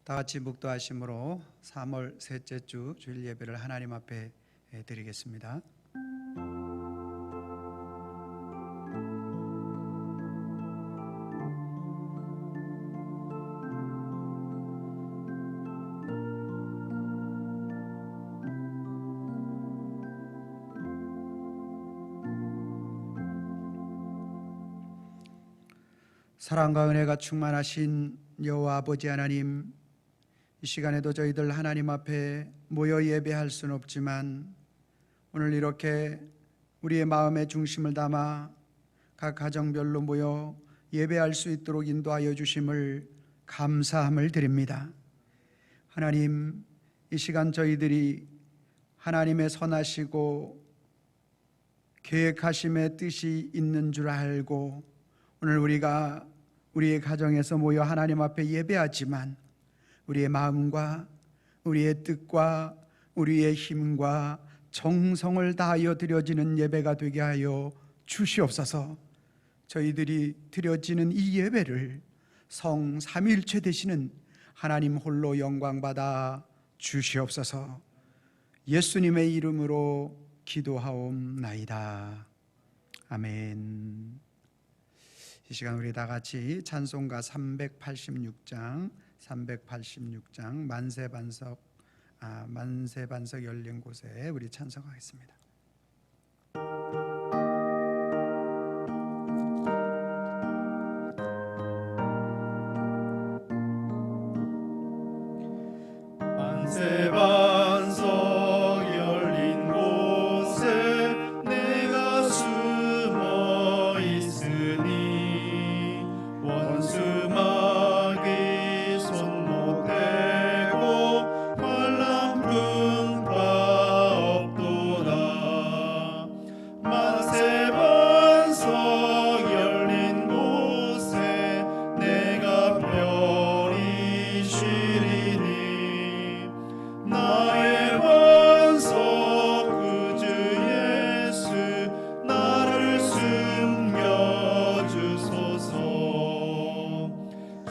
다 같이 묵도하심으로 3월 셋째 주 주일 예배를 하나님 앞에 드리겠습니다. 사랑과 은혜가 충만하신 여호와 아버지 하나님, 이 시간에도 저희들 하나님 앞에 모여 예배할 수는 없지만 오늘 이렇게 우리의 마음의 중심을 담아 각 가정별로 모여 예배할 수 있도록 인도하여 주심을 감사함을 드립니다. 하나님, 이 시간 저희들이 하나님의 선하시고 계획하심의 뜻이 있는 줄 알고 오늘 우리가 우리의 가정에서 모여 하나님 앞에 예배하지만 우리의 마음과 우리의 뜻과 우리의 힘과 정성을 다하여 드려지는 예배가 되게 하여 주시옵소서. 저희들이 드려지는 이 예배를 성 삼위일체 되시는 하나님 홀로 영광받아 주시옵소서. 예수님의 이름으로 기도하옵나이다. 아멘. 이 시간 우리 다 같이 찬송가 386장 만세반석 열린 곳에 우리 찬송하겠습니다. 만세반석 열린 곳에 내가 숨어 있으니 원수마귀 손 못 대고 관람 바 없도다. 만세반석 열린 곳에 내가 편히 쉬리니 나의 반석 구주 예수 나를 숨겨주소서.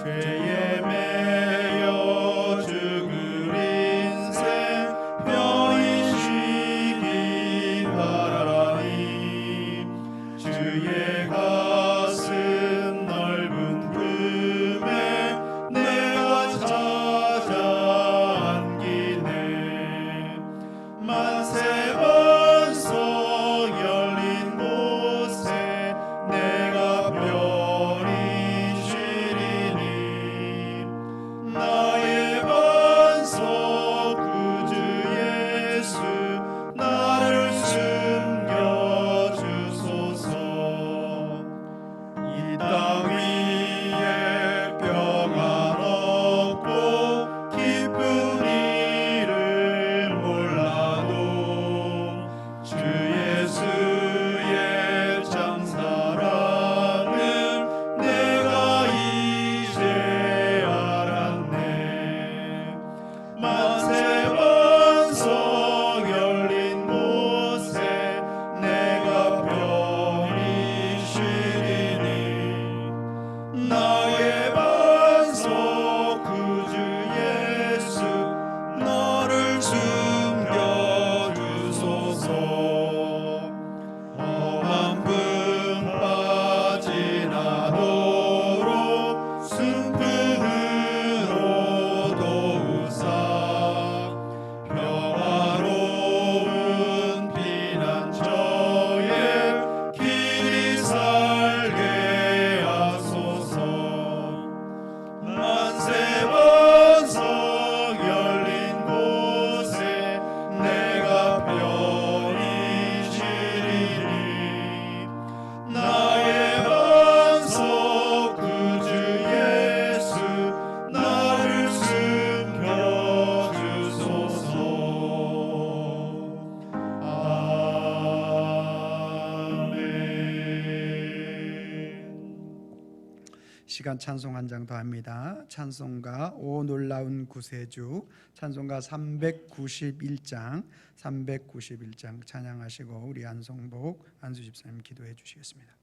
죄에 매여 죽을 인생 편히 쉬기 바라니 주의 가슴 넓은 금에 내가 찾아 안기네. 만세반석 열린 곳에 내가 편히 쉬리니 나의 반석 구주 예수 나를 숨겨주소서. 이 땅 위에 평안 없고 기쁜 일을 몰라도 주 예수의 참 사랑은 내가 이제 알았네. 만세반석 열린 곳에 내가 편히 쉬리니 나의 반석 구주 예수 너를 숨겨주소서. 험한 분 빠지나도록 순풍으로 도우사 평화로운 피난처에 길이 살게 하소서. 만세반석 열린 곳에 내가 편히 쉬리니 나의 반석 구주 예수 나를 숨겨주소서. 아멘. 시간 찬송 한 장 더 합니다. 찬송가 오 놀라운 구세주, 찬송가 391장 찬양하시고 우리 안성복 안수 집사님 기도해 주시겠습니다.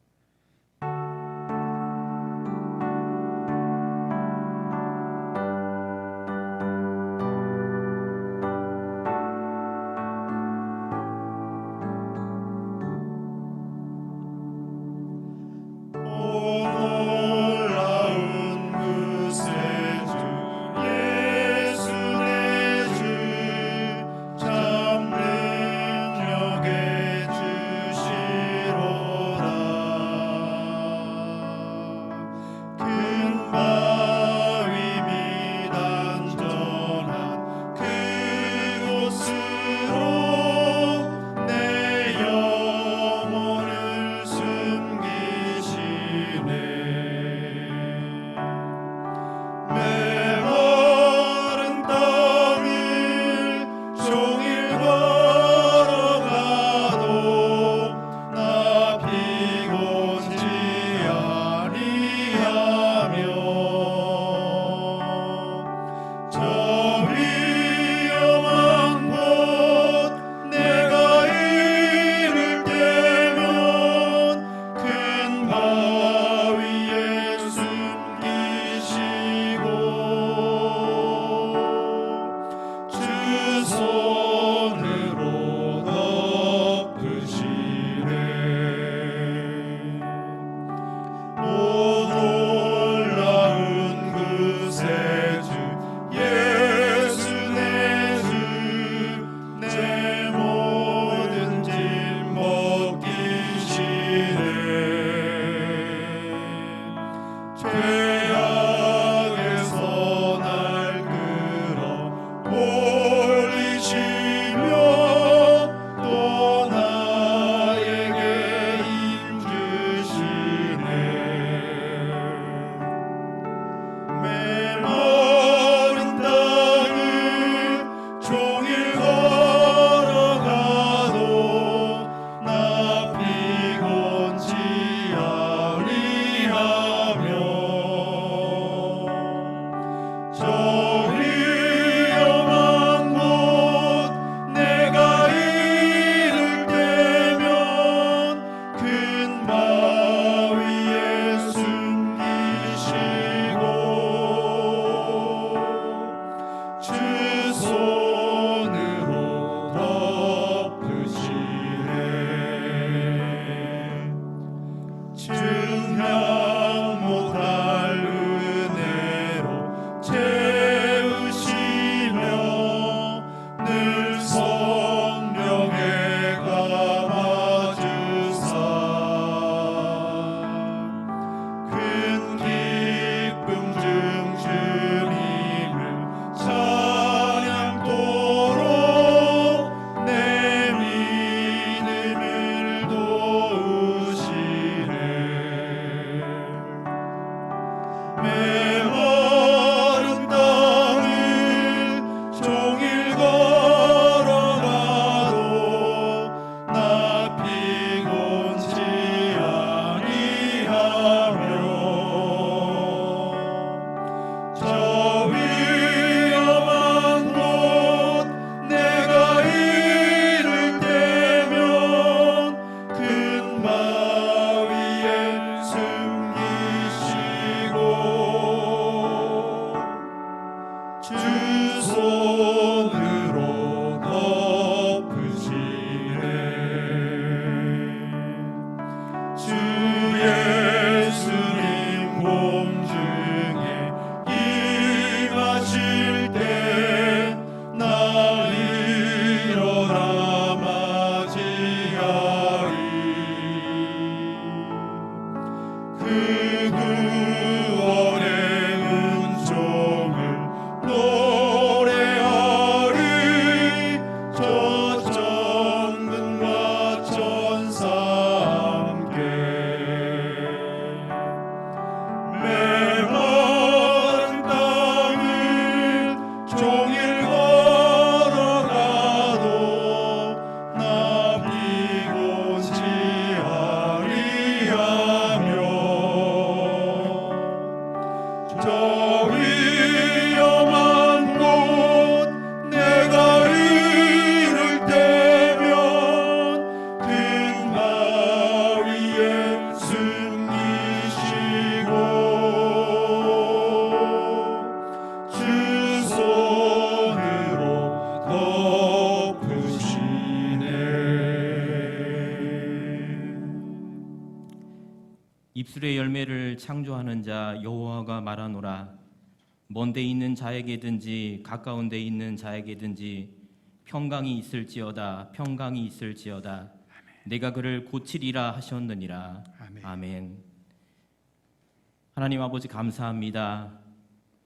그 구원의 은총을 노래하리. 저 정금과 천사 함께 메마른 땅을 종일 걸어가도 나 비곤치하리하며 저 위험한 곳 내가 이를 때면 등나 위에 숨기시고 주 손으로 덮으시네. 입술의 열매를 창조하는 자 여호와가 말하노라. 먼데 있는 자에게든지 가까운 데 있는 자에게든지 평강이 있을지어다. 평강이 있을지어다. 내가 그를 고치리라 하셨느니라. 아멘. 아멘. 하나님 아버지 감사합니다.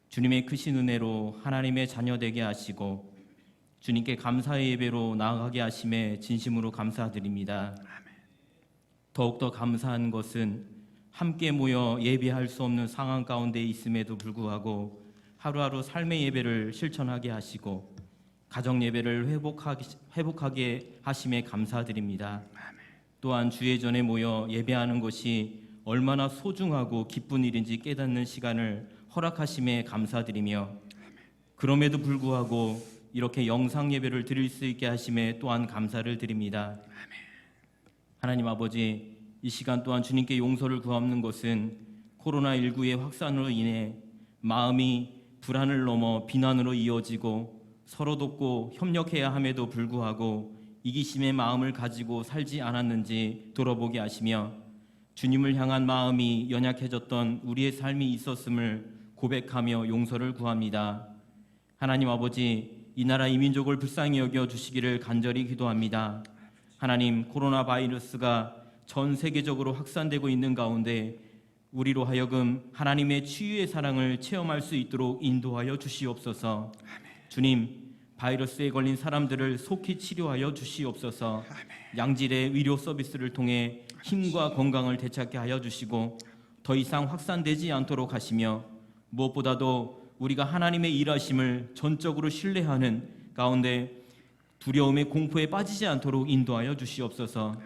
주님의 크신 은혜로 하나님의 자녀 되게 하시고 주님께 감사의 예배로 나아가게 하심에 진심으로 감사드립니다. 더욱더 감사한 것은 함께 모여 예배할 수 없는 상황 가운데 있음에도 불구하고 하루하루 삶의 예배를 실천하게 하시고 가정 예배를 회복하게 하심에 감사드립니다. 또한 주의 전에 모여 예배하는 것이 얼마나 소중하고 기쁜 일인지 깨닫는 시간을 허락하심에 감사드리며 그럼에도 불구하고 이렇게 영상 예배를 드릴 수 있게 하심에 또한 감사를 드립니다. 하나님 아버지, 이 시간 또한 주님께 용서를 구하는 것은 코로나19의 확산으로 인해 마음이 불안을 넘어 비난으로 이어지고 서로 돕고 협력해야 함에도 불구하고 이기심의 마음을 가지고 살지 않았는지 돌아보게 하시며 주님을 향한 마음이 연약해졌던 우리의 삶이 있었음을 고백하며 용서를 구합니다. 하나님 아버지, 이 나라 이 민족을 불쌍히 여겨 주시기를 간절히 기도합니다. 하나님, 코로나 바이러스가 전 세계적으로 확산되고 있는 가운데 우리로 하여금 하나님의 치유의 사랑을 체험할 수 있도록 인도하여 주시옵소서. 주님, 바이러스에 걸린 사람들을 속히 치료하여 주시옵소서. 양질의 의료 서비스를 통해 힘과 건강을 되찾게 하여 주시고 더 이상 확산되지 않도록 하시며 무엇보다도 우리가 하나님의 일하심을 전적으로 신뢰하는 가운데 두려움의 공포에 빠지지 않도록 인도하여 주시옵소서.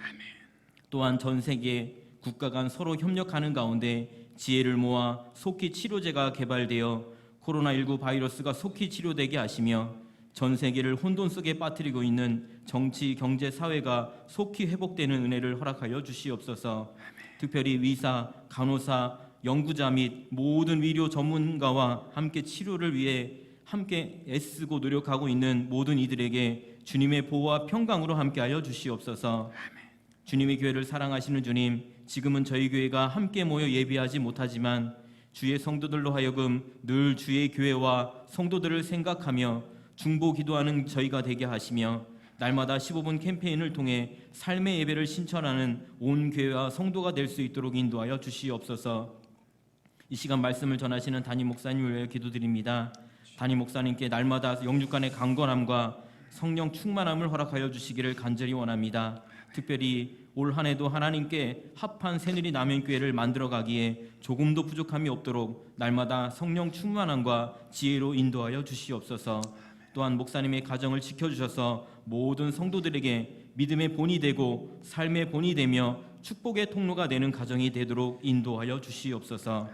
또한 전 세계 국가 간 서로 협력하는 가운데 지혜를 모아 속히 치료제가 개발되어 코로나19 바이러스가 속히 치료되게 하시며 전 세계를 혼돈 속에 빠뜨리고 있는 정치, 경제, 사회가 속히 회복되는 은혜를 허락하여 주시옵소서. 특별히 의사, 간호사, 연구자 및 모든 의료 전문가와 함께 치료를 위해 함께 애쓰고 노력하고 있는 모든 이들에게 주님의 보호와 평강으로 함께하여 주시옵소서. 주님의 교회를 사랑하시는 주님, 지금은 저희 교회가 함께 모여 예배하지 못하지만 주의 성도들로 하여금 늘 주의 교회와 성도들을 생각하며 중보 기도하는 저희가 되게 하시며 날마다 15분 캠페인을 통해 삶의 예배를 신천하는 온 교회와 성도가 될 수 있도록 인도하여 주시옵소서. 이 시간 말씀을 전하시는 담임 목사님을 위해 기도드립니다. 담임 목사님께 날마다 영육간의 강건함과 성령 충만함을 허락하여 주시기를 간절히 원합니다. 특별히 올 한 해도 하나님께 합한 새누리 남현교회를 만들어가기에 조금도 부족함이 없도록 날마다 성령 충만함과 지혜로 인도하여 주시옵소서. 또한 목사님의 가정을 지켜주셔서 모든 성도들에게 믿음의 본이 되고 삶의 본이 되며 축복의 통로가 되는 가정이 되도록 인도하여 주시옵소서.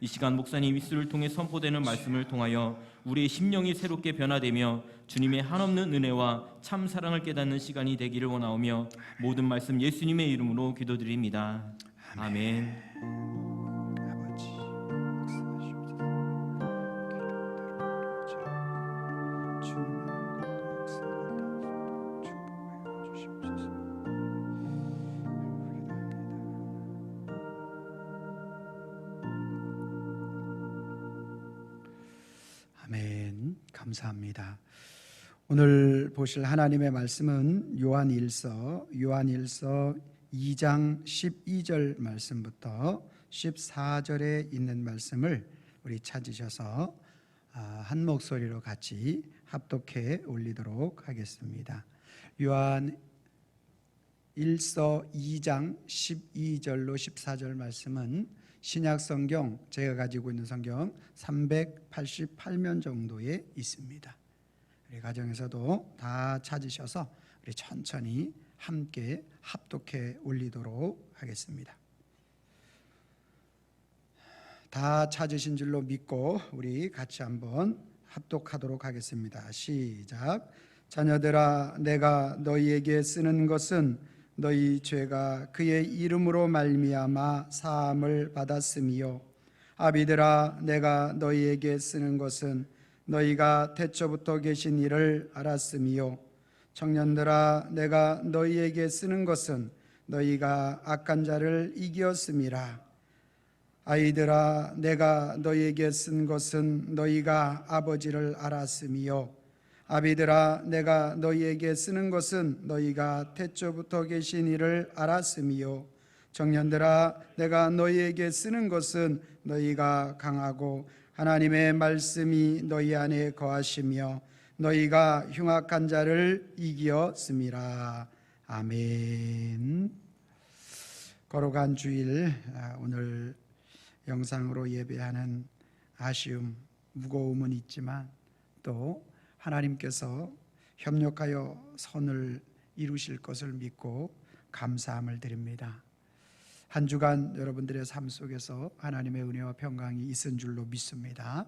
이 시간 목사님 입술을 통해 선포되는 말씀을 통하여 우리의 심령이 새롭게 변화되며 주님의 한없는 은혜와 참 사랑을 깨닫는 시간이 되기를 원하오며 모든 말씀 예수님의 이름으로 기도드립니다. 아멘. 아버지, 아멘. 감사합니다. 오늘 보실 하나님의 말씀은 요한일서 2장 12절 말씀부터 14절에 있는 말씀을 우리 찾으셔서 한 목소리로 같이 합독해 올리도록 하겠습니다. 요한 1서 2장 12절로 14절 말씀은 신약 성경, 제가 가지고 있는 성경 388면 정도에 있습니다. 우리 가정에서도 다 찾으셔서 우리 천천히 함께 합독해 올리도록 하겠습니다. 다 찾으신 줄로 믿고 우리 같이 한번 합독하도록 하겠습니다. 시작. 자녀들아, 내가 너희에게 쓰는 것은 너희 죄가 그의 이름으로 말미암아 사함을 받았음이요, 아비들아, 내가 너희에게 쓰는 것은 너희가 태초부터 계신 이를 알았음이요, 청년들아, 내가 너희에게 쓰는 것은 너희가 악한 자를 이기었음이라. 아이들아, 내가 너희에게 쓴 것은 너희가 아버지를 알았음이요, 아비들아, 내가 너희에게 쓰는 것은 너희가 태초부터 계신 이를 알았음이요, 청년들아, 내가 너희에게 쓰는 것은 너희가 강하고 하나님의 말씀이 너희 안에 거하시며 너희가 흉악한 자를 이기었음이라. 아멘. 거룩한 주일, 오늘 영상으로 예배하는 아쉬움, 무거움은 있지만 또 하나님께서 협력하여 선을 이루실 것을 믿고 감사함을 드립니다. 한 주간 여러분들의 삶 속에서 하나님의 은혜와 평강이 있은 줄로 믿습니다.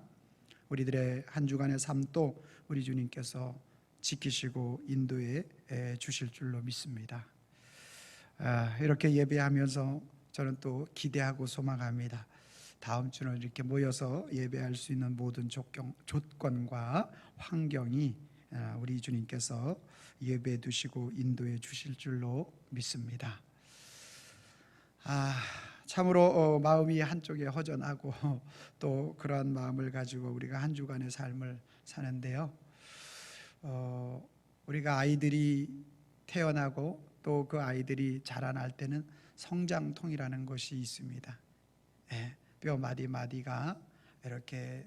우리들의 한 주간의 삶도 우리 주님께서 지키시고 인도해 주실 줄로 믿습니다. 이렇게 예배하면서 저는 또 기대하고 소망합니다. 다음 주는 이렇게 모여서 예배할 수 있는 모든 조건과 환경이 우리 주님께서 예배해 두시고 인도해 주실 줄로 믿습니다. 참으로 마음이 한쪽에 허전하고 또 그러한 마음을 가지고 우리가 한 주간의 삶을 사는데요, 우리가 아이들이 태어나고 또 그 아이들이 자라날 때는 성장통이라는 것이 있습니다. 뼈 마디마디가 이렇게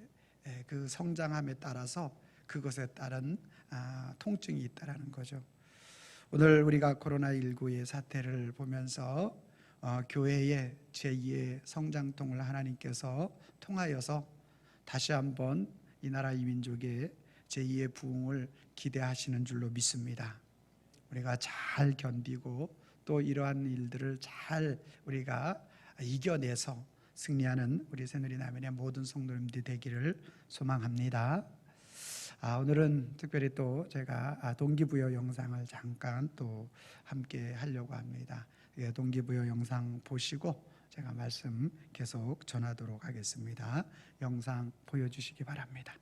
그 성장함에 따라서 그것에 따른 통증이 있다라는 거죠. 오늘 우리가 코로나19의 사태를 보면서 교회의 제2의 성장통을 하나님께서 통하여서 다시 한번 이 나라 이 민족의 제2의 부흥을 기대하시는 줄로 믿습니다. 우리가 잘 견디고 또 이러한 일들을 잘 우리가 이겨내서 승리하는 우리 새누리남인의 모든 성도님들이 되기를 소망합니다. 오늘은 특별히 또 제가 동기부여 영상을 잠깐 또 함께 하려고 합니다. 동기부여 영상 보시고 제가 말씀 계속 전하도록 하겠습니다. 영상 보여주시기 바랍니다.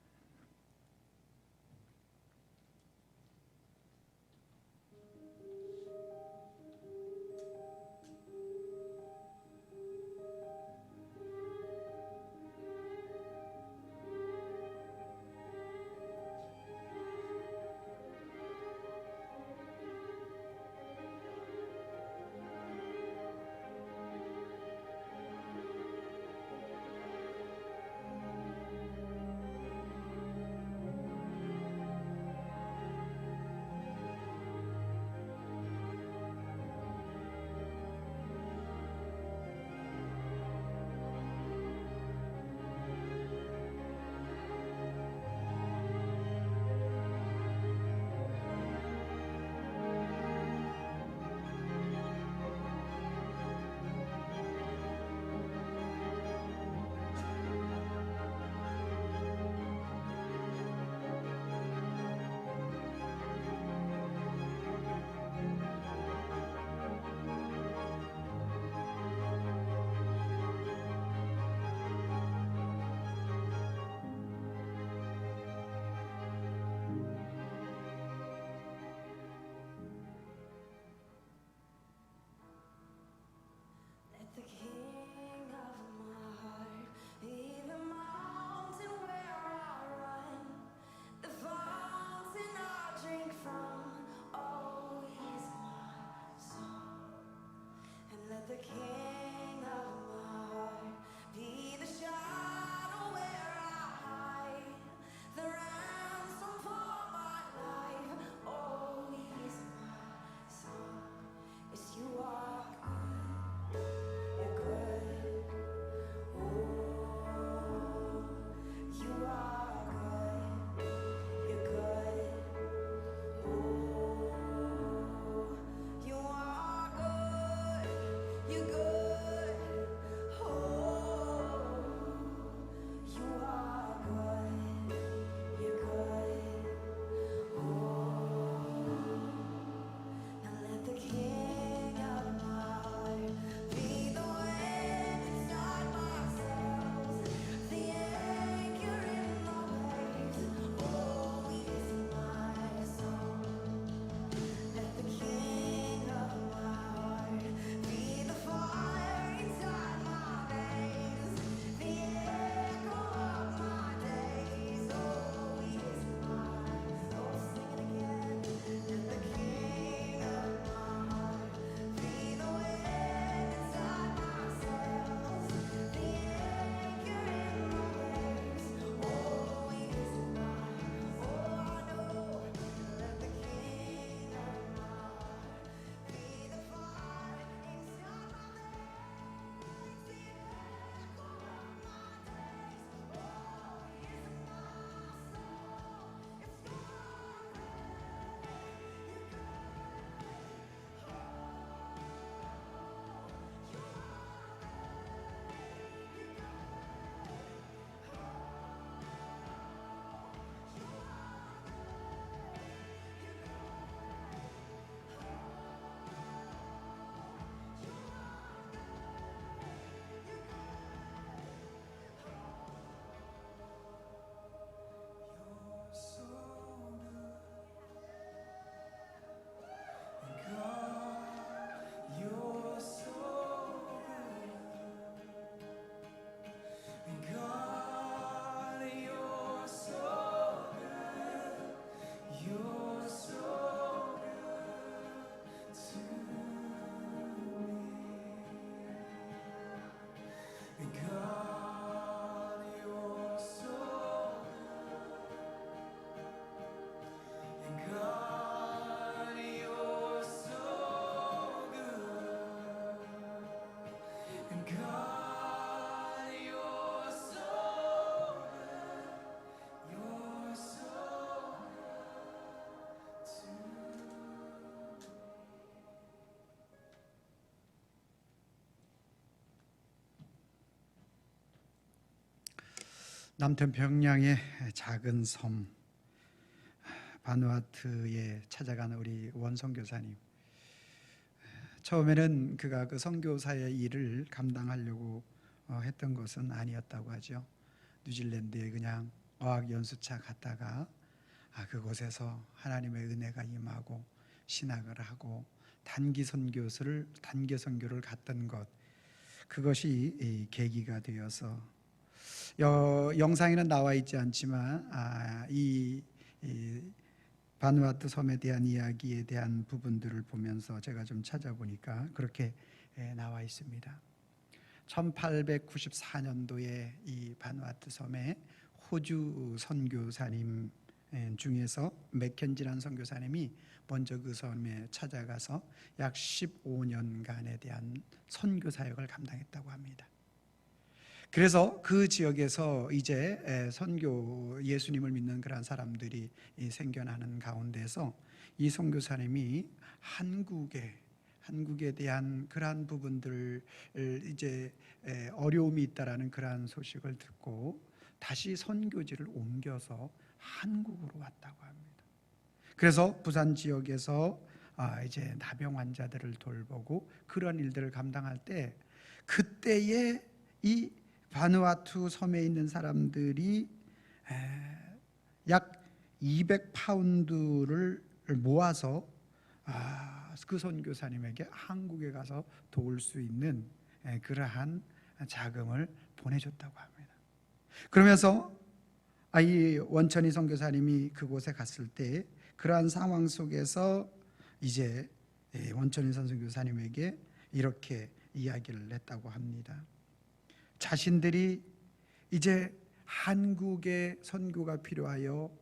남편 평양의 작은 섬 바누아투에 찾아간 우리 원 선교사님, 처음에는 그가 그 선교사의 일을 감당하려고 했던 것은 아니었다고 하죠. 뉴질랜드에 그냥 어학연수차 갔다가 그곳에서 하나님의 은혜가 임하고 신학을 하고 단기 선교를 갔던 것, 그것이 이 계기가 되어서 영상에는 나와 있지 않지만 이 바누아투 섬에 대한 이야기에 대한 부분들을 보면서 제가 좀 찾아보니까 그렇게 나와 있습니다. 1894년도에 이 바누아투 섬에 호주 선교사님 중에서 맥켄지라는 선교사님이 먼저 그 섬에 찾아가서 약 15년간에 대한 선교 사역을 감당했다고 합니다. 그래서 그 지역에서 이제 선교, 예수님을 믿는 그런 사람들이 생겨나는 가운데서 이 선교사님이 한국에 대한 그러한 부분들, 이제 어려움이 있다라는 그러한 소식을 듣고 다시 선교지를 옮겨서 한국으로 왔다고 합니다. 그래서 부산 지역에서 이제 나병 환자들을 돌보고 그런 일들을 감당할 때, 그때에 이 바누아투 섬에 있는 사람들이 약 200파운드를 모아서 그 선교사님에게 한국에 가서 도울 수 있는 그러한 자금을 보내줬다고 합니다. 그러면서 이 원천희 선교사님이 그곳에 갔을 때 그러한 상황 속에서 이제 원천희 선교사님에게 이렇게 이야기를 했다고 합니다. 자신들이 이제 한국에 선교가 필요하여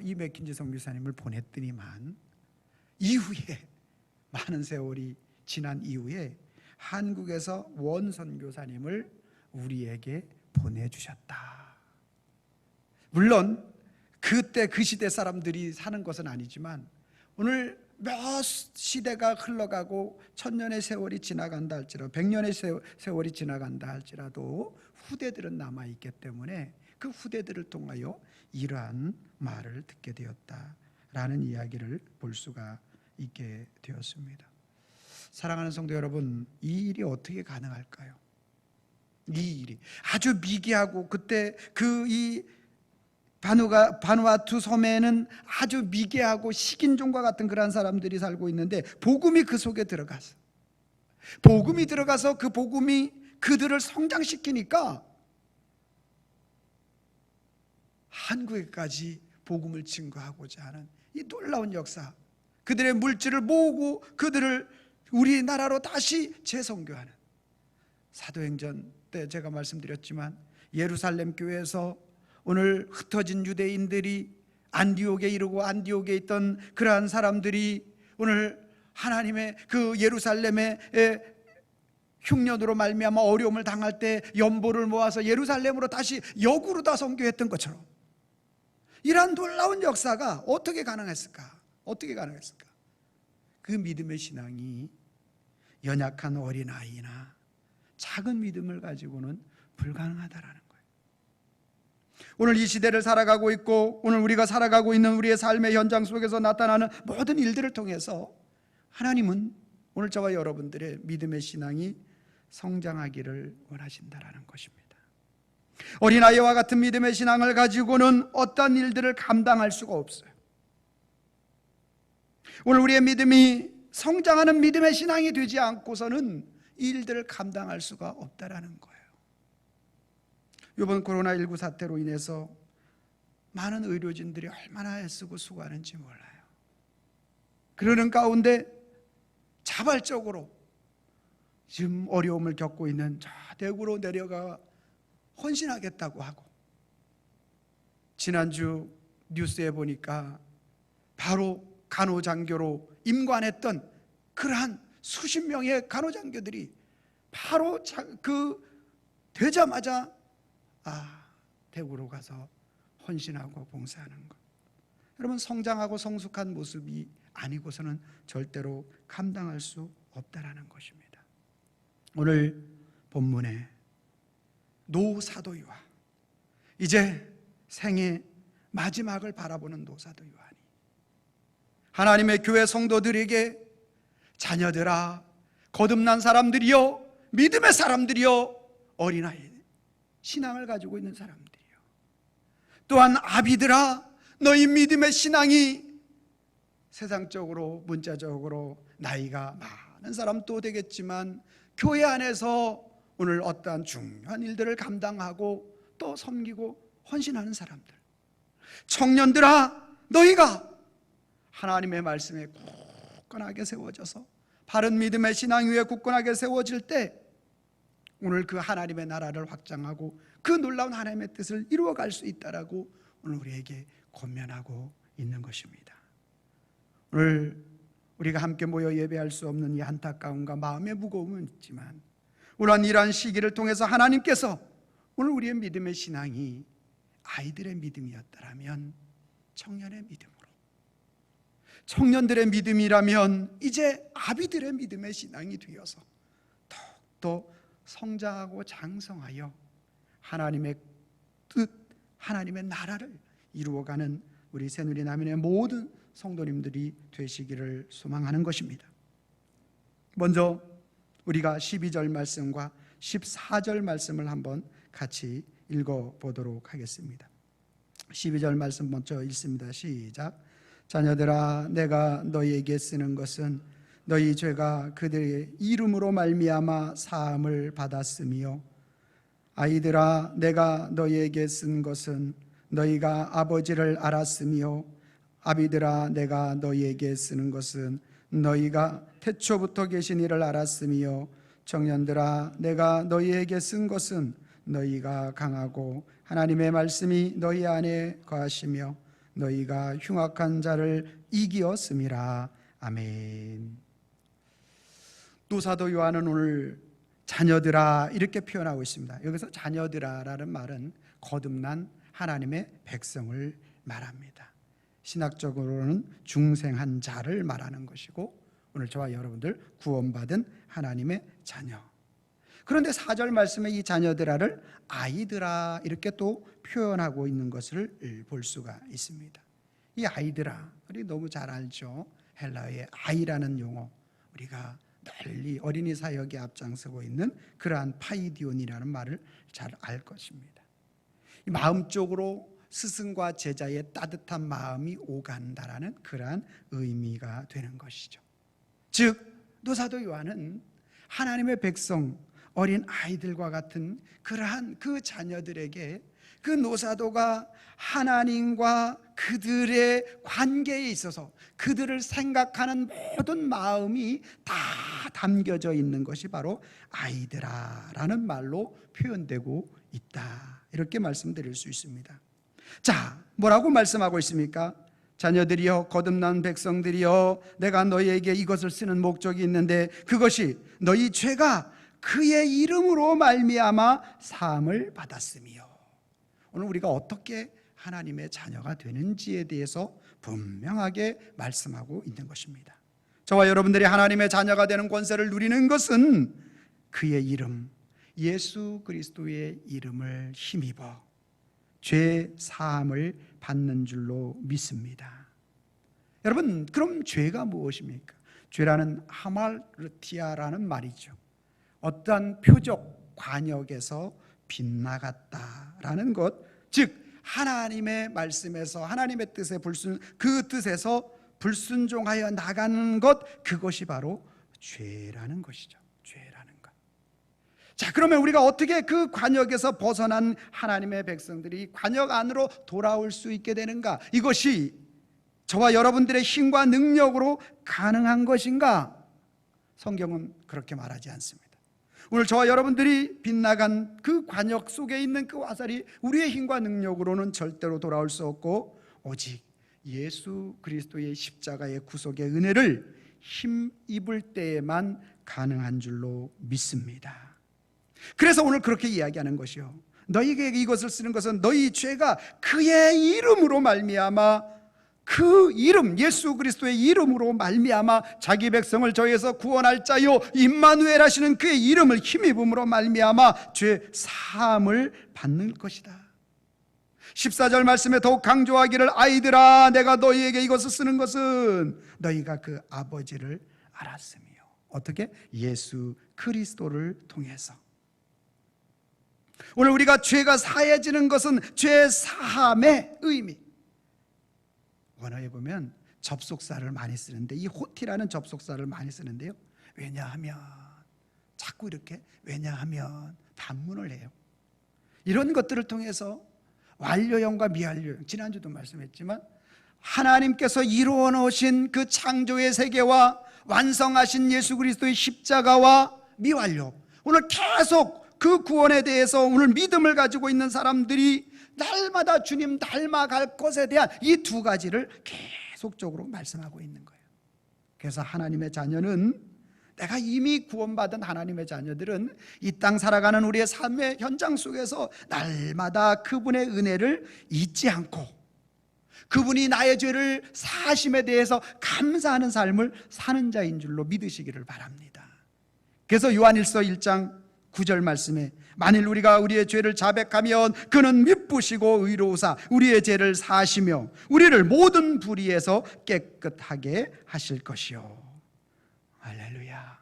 이 맥킨지 선교사님을 보냈더니만 이후에 많은 세월이 지난 이후에 한국에서 원 선교사님을 우리에게 보내주셨다. 물론 그때 그 시대 사람들이 사는 것은 아니지만 오늘 몇 시대가 흘러가고 1000년의 세월이 지나간다 할지라도 100년의 세월이 지나간다 할지라도 후대들은 남아있기 때문에 그 후대들을 통하여 이러한 말을 듣게 되었다라는 이야기를 볼 수가 있게 되었습니다. 사랑하는 성도 여러분, 이 일이 어떻게 가능할까요? 이 일이 아주 미개하고, 그때 이 바누아투 섬에는 아주 미개하고 식인종과 같은 그러한 사람들이 살고 있는데, 복음이 그 속에 들어가서 그 복음이 그들을 성장시키니까 한국에까지 복음을 증거하고자 하는 이 놀라운 역사, 그들의 물질을 모으고 그들을 우리나라로 다시 재선교하는, 사도행전 때 제가 말씀드렸지만 예루살렘 교회에서 오늘 흩어진 유대인들이 안디옥에 이르고 안디옥에 있던 그러한 사람들이 오늘 하나님의 그 예루살렘의 흉년으로 말미암아 어려움을 당할 때 연보를 모아서 예루살렘으로 다시 역으로 다 선교했던 것처럼, 이러한 놀라운 역사가 어떻게 가능했을까? 그 믿음의 신앙이 연약한 어린아이나 작은 믿음을 가지고는 불가능하다라는 거예요. 오늘 이 시대를 살아가고 있고 오늘 우리가 살아가고 있는 우리의 삶의 현장 속에서 나타나는 모든 일들을 통해서 하나님은 오늘 저와 여러분들의 믿음의 신앙이 성장하기를 원하신다라는 것입니다. 어린아이와 같은 믿음의 신앙을 가지고는 어떤 일들을 감당할 수가 없어요. 오늘 우리의 믿음이 성장하는 믿음의 신앙이 되지 않고서는 이 일들을 감당할 수가 없다라는 거예요. 이번 코로나19 사태로 인해서 많은 의료진들이 얼마나 애쓰고 수고하는지 몰라요. 그러는 가운데 자발적으로 지금 어려움을 겪고 있는 저 대구로 내려가 헌신하겠다고 하고, 지난주 뉴스에 보니까 바로 간호장교로 임관했던 그러한 수십 명의 간호장교들이 바로 되자마자 대구로 가서 헌신하고 봉사하는 것. 여러분, 성장하고 성숙한 모습이 아니고서는 절대로 감당할 수 없다라는 것입니다. 오늘 본문에 노 사도이와 이제 생의 마지막을 바라보는 노사도 요한이 하나님의 교회 성도들에게 자녀들아, 거듭난 사람들이여, 믿음의 사람들이여, 어린아이 신앙을 가지고 있는 사람들이여, 또한 아비들아, 너희 믿음의 신앙이 세상적으로 문자적으로 나이가 많은 사람도 되겠지만 교회 안에서 오늘 어떠한 중요한 일들을 감당하고 또 섬기고 헌신하는 사람들, 청년들아, 너희가 하나님의 말씀에 굳건하게 세워져서 바른 믿음의 신앙 위에 굳건하게 세워질 때 오늘 그 하나님의 나라를 확장하고 그 놀라운 하나님의 뜻을 이루어갈 수 있다라고 오늘 우리에게 권면하고 있는 것입니다. 오늘 우리가 함께 모여 예배할 수 없는 이 안타까움과 마음의 무거움은 있지만 우리는 이러한 시기를 통해서 하나님께서 오늘 우리의 믿음의 신앙이 아이들의 믿음이었다면 청년의 믿음으로, 청년들의 믿음이라면 이제 아비들의 믿음의 신앙이 되어서 더욱더 성장하고 장성하여 하나님의 뜻, 하나님의 나라를 이루어가는 우리 새누리 남인의 모든 성도님들이 되시기를 소망하는 것입니다. 먼저 우리가 12절 말씀과 14절 말씀을 한번 같이 읽어보도록 하겠습니다. 12절 말씀 먼저 읽습니다. 시작. 자녀들아, 내가 너희에게 쓰는 것은 너희 죄가 그들의 이름으로 말미암아 사함을 받았으며, 아이들아, 내가 너희에게 쓴 것은 너희가 아버지를 알았으며, 아비들아, 내가 너희에게 쓰는 것은 너희가 태초부터 계신 이를 알았으며, 청년들아, 내가 너희에게 쓴 것은 너희가 강하고 하나님의 말씀이 너희 안에 거하시며 너희가 흉악한 자를 이기었음이라. 아멘. 또 사도 요한은 오늘 자녀들아 이렇게 표현하고 있습니다. 여기서 자녀들아라는 말은 거듭난 하나님의 백성을 말합니다. 신학적으로는 중생한 자를 말하는 것이고 오늘 저와 여러분들 구원받은 하나님의 자녀. 그런데 4절 말씀에 이 자녀들아를 아이들아 이렇게 또 표현하고 있는 것을 볼 수가 있습니다. 이 아이들아, 우리 너무 잘 알죠. 헬라어의 아이라는 용어, 우리가 널리 어린이 사역에 앞장서고 있는 그러한 파이디온이라는 말을 잘 알 것입니다. 마음적으로 스승과 제자의 따뜻한 마음이 오간다라는 그러한 의미가 되는 것이죠. 즉 노사도 요한은 하나님의 백성, 어린 아이들과 같은 그러한 그 자녀들에게 그 노사도가 하나님과 그들의 관계에 있어서 그들을 생각하는 모든 마음이 다 담겨져 있는 것이 바로 아이들아라는 말로 표현되고 있다, 이렇게 말씀드릴 수 있습니다. 자, 뭐라고 말씀하고 있습니까? 자녀들이여, 거듭난 백성들이여, 내가 너희에게 이것을 쓰는 목적이 있는데 그것이 너희 죄가 그의 이름으로 말미암아 사함을 받았으며. 오늘 우리가 어떻게 하나님의 자녀가 되는지에 대해서 분명하게 말씀하고 있는 것입니다. 저와 여러분들이 하나님의 자녀가 되는 권세를 누리는 것은 그의 이름, 예수 그리스도의 이름을 힘입어 죄 사함을 받는 줄로 믿습니다. 여러분, 그럼 죄가 무엇입니까? 죄라는 하말르티아라는 말이죠. 어떠한 표적 관역에서 빗나갔다라는 것, 즉 하나님의 말씀에서 하나님의 뜻에 그 뜻에서 불순종하여 나가는 것, 그것이 바로 죄라는 것이죠. 죄라는 것. 자, 그러면 우리가 어떻게 그 관역에서 벗어난 하나님의 백성들이 관역 안으로 돌아올 수 있게 되는가? 이것이 저와 여러분들의 힘과 능력으로 가능한 것인가? 성경은 그렇게 말하지 않습니다. 오늘 저와 여러분들이 빗나간 그 관역 속에 있는 그 화살이 우리의 힘과 능력으로는 절대로 돌아올 수 없고 오직 예수 그리스도의 십자가의 구속의 은혜를 힘입을 때에만 가능한 줄로 믿습니다. 그래서 오늘 그렇게 이야기하는 것이요, 너희에게 이것을 쓰는 것은 너희 죄가 그의 이름으로 말미암아, 그 이름 예수 그리스도의 이름으로 말미암아 자기 백성을 저희에서 구원할 자요 임마누엘 하시는 그의 이름을 힘입음으로 말미암아 죄 사함을 받는 것이다. 14절 말씀에 더욱 강조하기를 아이들아 내가 너희에게 이것을 쓰는 것은 너희가 그 아버지를 알았으며. 어떻게? 예수 그리스도를 통해서. 오늘 우리가 죄가 사해지는 것은 죄 사함의 의미. 원어에 보면 접속사를 많이 쓰는데 이 호티라는 접속사를 많이 쓰는데요. 왜냐하면 자꾸 이렇게 왜냐하면 반문을 해요. 이런 것들을 통해서 완료형과 미완료형, 지난주도 말씀했지만 하나님께서 이루어 놓으신 그 창조의 세계와 완성하신 예수 그리스도의 십자가와 미완료, 오늘 계속 그 구원에 대해서 오늘 믿음을 가지고 있는 사람들이 날마다 주님 닮아갈 것에 대한 이 두 가지를 계속적으로 말씀하고 있는 거예요. 그래서 하나님의 자녀는, 내가 이미 구원받은 하나님의 자녀들은 이 땅 살아가는 우리의 삶의 현장 속에서 날마다 그분의 은혜를 잊지 않고 그분이 나의 죄를 사하심에 대해서 감사하는 삶을 사는 자인 줄로 믿으시기를 바랍니다. 그래서 요한일서 1장 9절 말씀에 만일 우리가 우리의 죄를 자백하면 그는 미쁘시고 의로우사 우리의 죄를 사하시며 우리를 모든 불의에서 깨끗하게 하실 것이요. 할렐루야.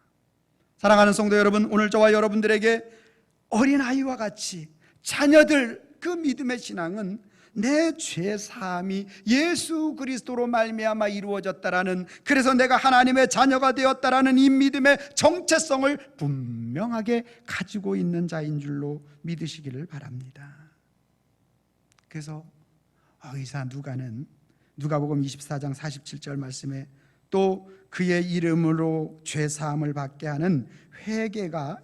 사랑하는 성도 여러분, 오늘 저와 여러분들에게 어린아이와 같이 자녀들 그 믿음의 신앙은 내 죄사함이 예수 그리스도로 말미암아 이루어졌다라는, 그래서 내가 하나님의 자녀가 되었다라는 이 믿음의 정체성을 분명하게 가지고 있는 자인 줄로 믿으시기를 바랍니다. 그래서 의사 누가는 누가복음 24장 47절 말씀에 또 그의 이름으로 죄사함을 받게 하는 회개가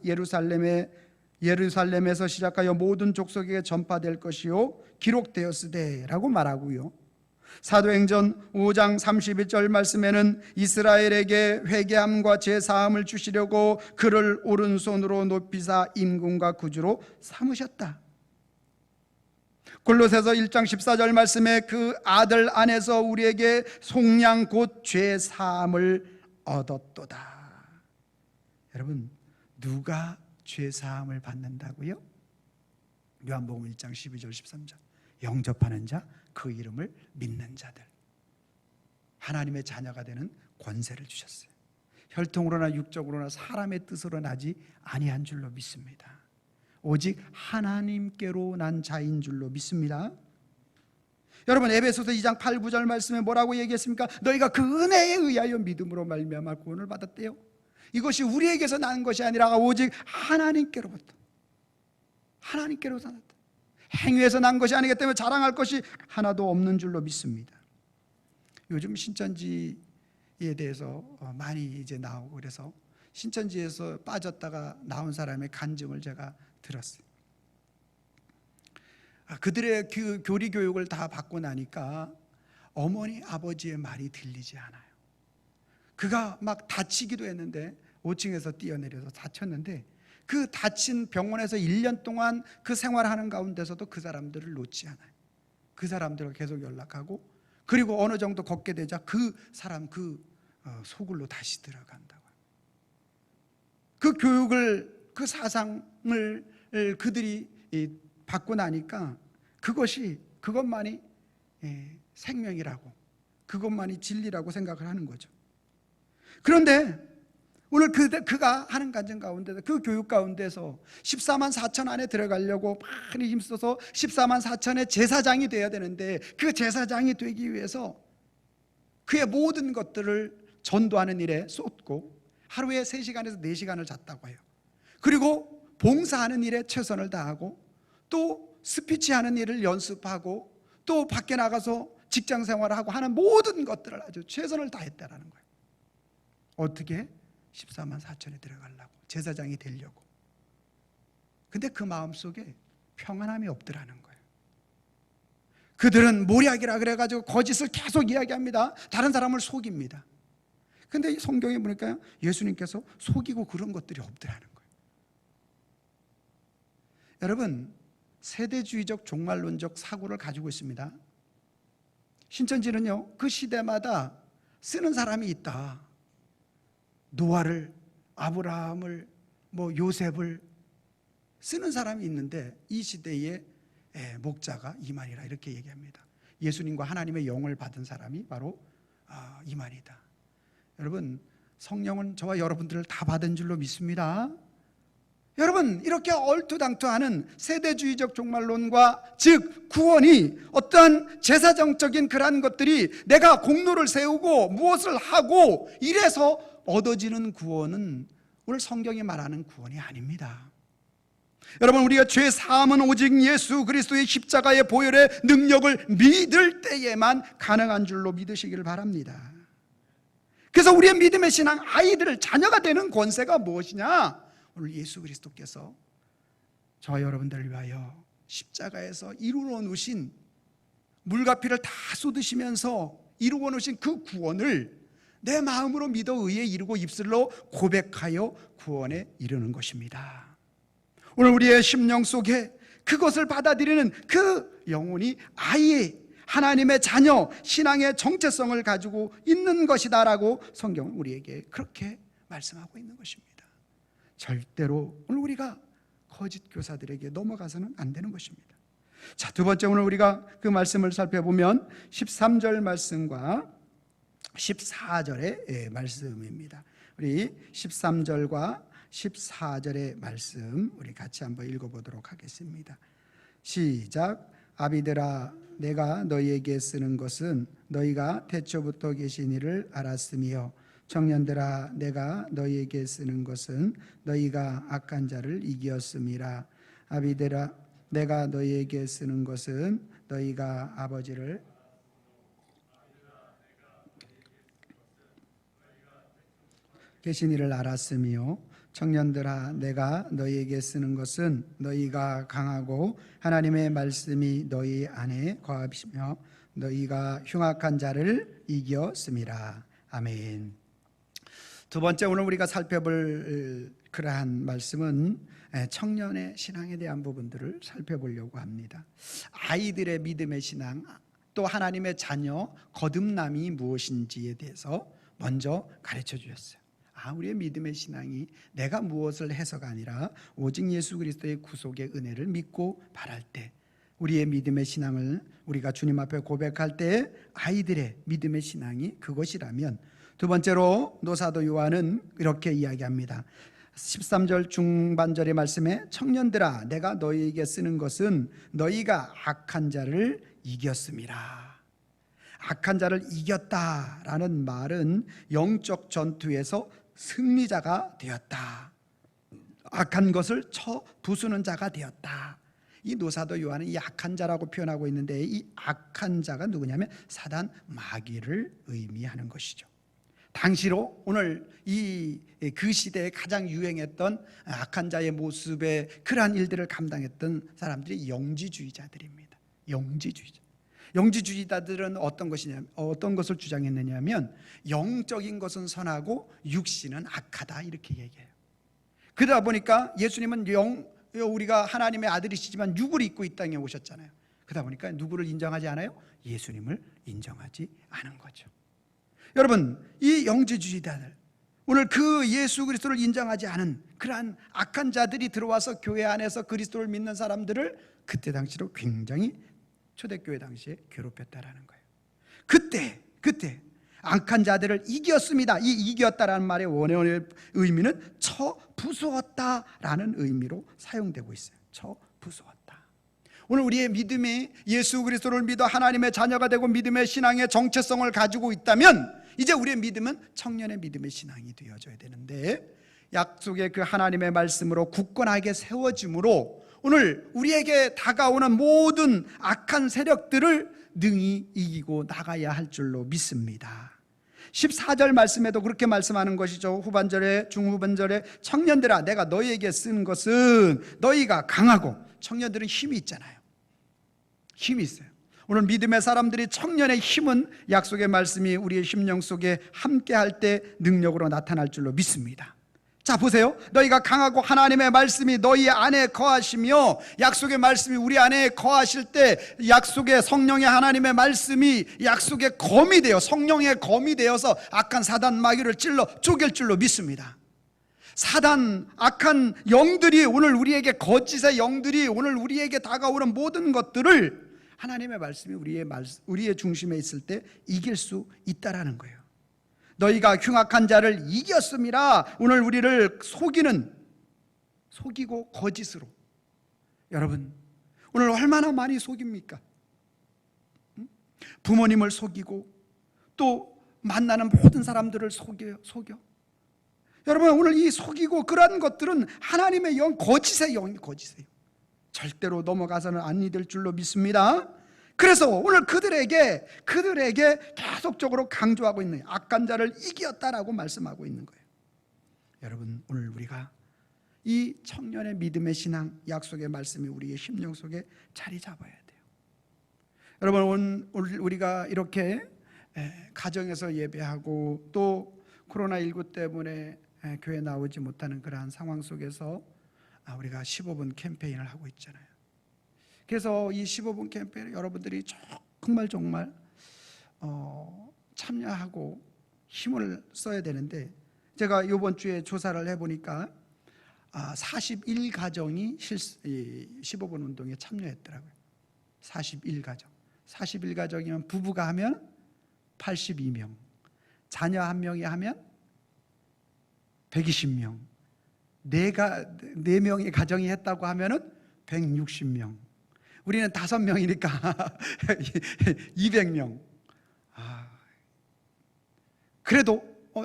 예루살렘에서 시작하여 모든 족속에게 전파될 것이요 기록되었으되 라고 말하고요, 사도행전 5장 31절 말씀에는 이스라엘에게 회개함과 죄사함을 주시려고 그를 오른손으로 높이사 임금과 구주로 삼으셨다. 골로새서 1장 14절 말씀에 그 아들 안에서 우리에게 속량 곧 죄사함을 얻었도다. 여러분, 누가 죄사함을 받는다고요? 요한복음 1장 12절 13절 영접하는 자, 그 이름을 믿는 자들, 하나님의 자녀가 되는 권세를 주셨어요. 혈통으로나 육적으로나 사람의 뜻으로 나지 아니한 줄로 믿습니다. 오직 하나님께로 난 자인 줄로 믿습니다. 여러분, 에베소서 2장 8, 9절 말씀에 뭐라고 얘기했습니까? 너희가 그 은혜에 의하여 믿음으로 말미암아 구원을 받았대요. 이것이 우리에게서 난 것이 아니라 오직 하나님께로부터, 하나님께로서 났다. 행위에서 난 것이 아니기 때문에 자랑할 것이 하나도 없는 줄로 믿습니다. 요즘 신천지에 대해서 많이 이제 나오고, 그래서 신천지에서 빠졌다가 나온 사람의 간증을 제가 들었어요. 그들의 교리 교육을 다 받고 나니까 어머니 아버지의 말이 들리지 않아요. 그가 막 다치기도 했는데 5층에서 뛰어내려서 다쳤는데 그 다친 병원에서 1년 동안 그 생활하는 가운데서도 그 사람들을 놓지 않아요. 그 사람들과 계속 연락하고, 그리고 어느 정도 걷게 되자 그 사람 소굴로 다시 들어간다고. 그 교육을, 그 사상을 그들이 받고 나니까 그것만이 생명이라고, 그것만이 진리라고 생각을 하는 거죠. 그런데 오늘 그가 하는 간증 가운데서, 그 교육 가운데서 14만 4천 안에 들어가려고 많이 힘써서 14만 4천의 제사장이 되어야 되는데, 그 제사장이 되기 위해서 그의 모든 것들을 전도하는 일에 쏟고 하루에 3시간에서 4시간을 잤다고 해요. 그리고 봉사하는 일에 최선을 다하고, 또 스피치하는 일을 연습하고, 또 밖에 나가서 직장 생활을 하고 하는 모든 것들을 아주 최선을 다했다라는 거예요. 어떻게? 14만 4천에 들어가려고, 제사장이 되려고. 근데 그 마음속에 평안함이 없더라는 거예요. 그들은 모략이라 그래가지고 거짓을 계속 이야기합니다. 다른 사람을 속입니다. 근데 성경에 보니까 예수님께서 속이고 그런 것들이 없더라는 거예요. 여러분, 세대주의적 종말론적 사고를 가지고 있습니다. 신천지는요, 그 시대마다 쓰는 사람이 있다. 노아를, 아브라함을, 요셉을 쓰는 사람이 있는데, 이 시대에 목자가 이만이라 이렇게 얘기합니다. 예수님과 하나님의 영을 받은 사람이 바로 이만이다. 여러분, 성령은 저와 여러분들을 다 받은 줄로 믿습니다. 여러분, 이렇게 얼토당토하는 세대주의적 종말론과 즉 구원이 어떠한 제사정적인 그러한 것들이 내가 공로를 세우고 무엇을 하고 이래서 얻어지는 구원은 오늘 성경이 말하는 구원이 아닙니다. 여러분, 우리가 죄 사함은 오직 예수 그리스도의 십자가의 보혈의 능력을 믿을 때에만 가능한 줄로 믿으시기를 바랍니다. 그래서 우리의 믿음의 신앙, 아이들을 자녀가 되는 권세가 무엇이냐? 오늘 예수 그리스도께서 저와 여러분들을 위하여 십자가에서 이루어 놓으신, 물과 피를 다 쏟으시면서 이루어 놓으신 그 구원을 내 마음으로 믿어 의에 이르고 입술로 고백하여 구원에 이르는 것입니다. 오늘 우리의 심령 속에 그것을 받아들이는 그 영혼이 아이의 하나님의 자녀, 신앙의 정체성을 가지고 있는 것이다라고 성경은 우리에게 그렇게 말씀하고 있는 것입니다. 절대로 오늘 우리가 거짓 교사들에게 넘어가서는 안 되는 것입니다. 자, 두 번째, 오늘 우리가 그 말씀을 살펴보면 13절 말씀과 14절의 말씀입니다. 우리 13절과 14절의 말씀 우리 같이 한번 읽어보도록 하겠습니다. 시작. 아비들아, 내가 너희에게 쓰는 것은 너희가 태초부터 계신 이를 알았으며, 청년들아, 내가 너희에게 쓰는 것은 너희가 악한 자를 이기었음이라. 아비들아, 내가 너희에게 쓰는 것은 너희가 아버지를 계신 이를 알았으며, 청년들아, 내가 너희에게 쓰는 것은 너희가 강하고 하나님의 말씀이 너희 안에 거하시며 너희가 흉악한 자를 이겼음이라. 아멘. 두 번째, 오늘 우리가 살펴볼 그러한 말씀은 청년의 신앙에 대한 부분들을 살펴보려고 합니다. 아이들의 믿음의 신앙, 또 하나님의 자녀, 거듭남이 무엇인지에 대해서 먼저 가르쳐 주셨어요. 우리의 믿음의 신앙이 내가 무엇을 해서가 아니라 오직 예수 그리스도의 구속의 은혜를 믿고 바랄 때, 우리의 믿음의 신앙을 우리가 주님 앞에 고백할 때 아이들의 믿음의 신앙이 그것이라면, 두 번째로 노사도 요한은 이렇게 이야기합니다. 13절 중반절의 말씀에 청년들아, 내가 너희에게 쓰는 것은 너희가 악한 자를 이겼음이라. 악한 자를 이겼다라는 말은 영적 전투에서 승리자가 되었다, 악한 것을 쳐 부수는 자가 되었다. 이 노사도 요한은 이 악한 자라고 표현하고 있는데, 이 악한 자가 누구냐면 사단, 마귀를 의미하는 것이죠. 당시로 오늘 그 시대에 가장 유행했던 악한 자의 모습의 그러한 일들을 감당했던 사람들이 영지주의자들입니다. 영지주의자들은 어떤 것을 주장했느냐면, 영적인 것은 선하고 육신은 악하다, 이렇게 얘기해요. 그러다 보니까 예수님은 우리가 하나님의 아들이시지만 육을 입고 이 땅에 오셨잖아요. 그러다 보니까 누구를 인정하지 않아요? 예수님을 인정하지 않은 거죠. 여러분, 이 영지주의자들, 오늘 그 예수 그리스도를 인정하지 않은 그러한 악한 자들이 들어와서 교회 안에서 그리스도를 믿는 사람들을 그때 당시로 굉장히, 초대교회 당시에 괴롭혔다라는 거예요. 그때 악한 자들을 이겼습니다. 이 이겼다라는 말의 원어의 의미는 쳐 부수었다라는 의미로 사용되고 있어요. 쳐 부수었다. 오늘 우리의 믿음이 예수 그리스도를 믿어 하나님의 자녀가 되고 믿음의 신앙의 정체성을 가지고 있다면, 이제 우리의 믿음은 청년의 믿음의 신앙이 되어져야 되는데, 약속의 그 하나님의 말씀으로 굳건하게 세워짐으로 오늘 우리에게 다가오는 모든 악한 세력들을 능히 이기고 나가야 할 줄로 믿습니다. 14절 말씀에도 그렇게 말씀하는 것이죠. 후반절에, 중후반절에 청년들아, 내가 너희에게 쓴 것은 너희가 강하고, 청년들은 힘이 있잖아요. 힘이 있어요. 오늘 믿음의 사람들이 청년의 힘은 약속의 말씀이 우리의 심령 속에 함께할 때 능력으로 나타날 줄로 믿습니다. 자, 보세요. 너희가 강하고 하나님의 말씀이 너희 안에 거하시며, 약속의 말씀이 우리 안에 거하실 때 약속의 성령의 하나님의 말씀이 약속의 검이 되어, 성령의 검이 되어서 악한 사단 마귀를 찔러 쪼갤 줄로 믿습니다. 사단, 악한 영들이 오늘 우리에게, 거짓의 영들이 오늘 우리에게 다가오는 모든 것들을 하나님의 말씀이 우리의 중심에 있을 때 이길 수 있다라는 거예요. 너희가 흉악한 자를 이겼음이라. 오늘 우리를 속이고 거짓으로. 여러분, 오늘 얼마나 많이 속입니까? 부모님을 속이고 또 만나는 모든 사람들을 속여. 여러분, 오늘 이 속이고 그런 것들은 하나님의 영, 거짓의 영이 거짓의 영. 절대로 넘어가서는 안 될 줄로 믿습니다. 그래서 오늘 그들에게 계속적으로 강조하고 있는, 악한 자를 이겼다라고 말씀하고 있는 거예요. 여러분, 오늘 우리가 이 청년의 믿음의 신앙, 약속의 말씀이 우리의 심령 속에 자리 잡아야 돼요. 여러분, 오늘 우리가 이렇게 가정에서 예배하고 또 코로나19 때문에 교회 나오지 못하는 그러한 상황 속에서 우리가 15분 캠페인을 하고 있잖아요. 그래서 이 15분 캠페인을 여러분들이 정말 참여하고 힘을 써야 되는데, 제가 이번 주에 조사를 해보니까 41가정이 15분 운동에 참여했더라고요. 41가정이면 부부가 하면 82명, 자녀 한 명이 하면 120명, 4명의 가정이 했다고 하면은 160명. 우리는 5명이니까 200명. 그래도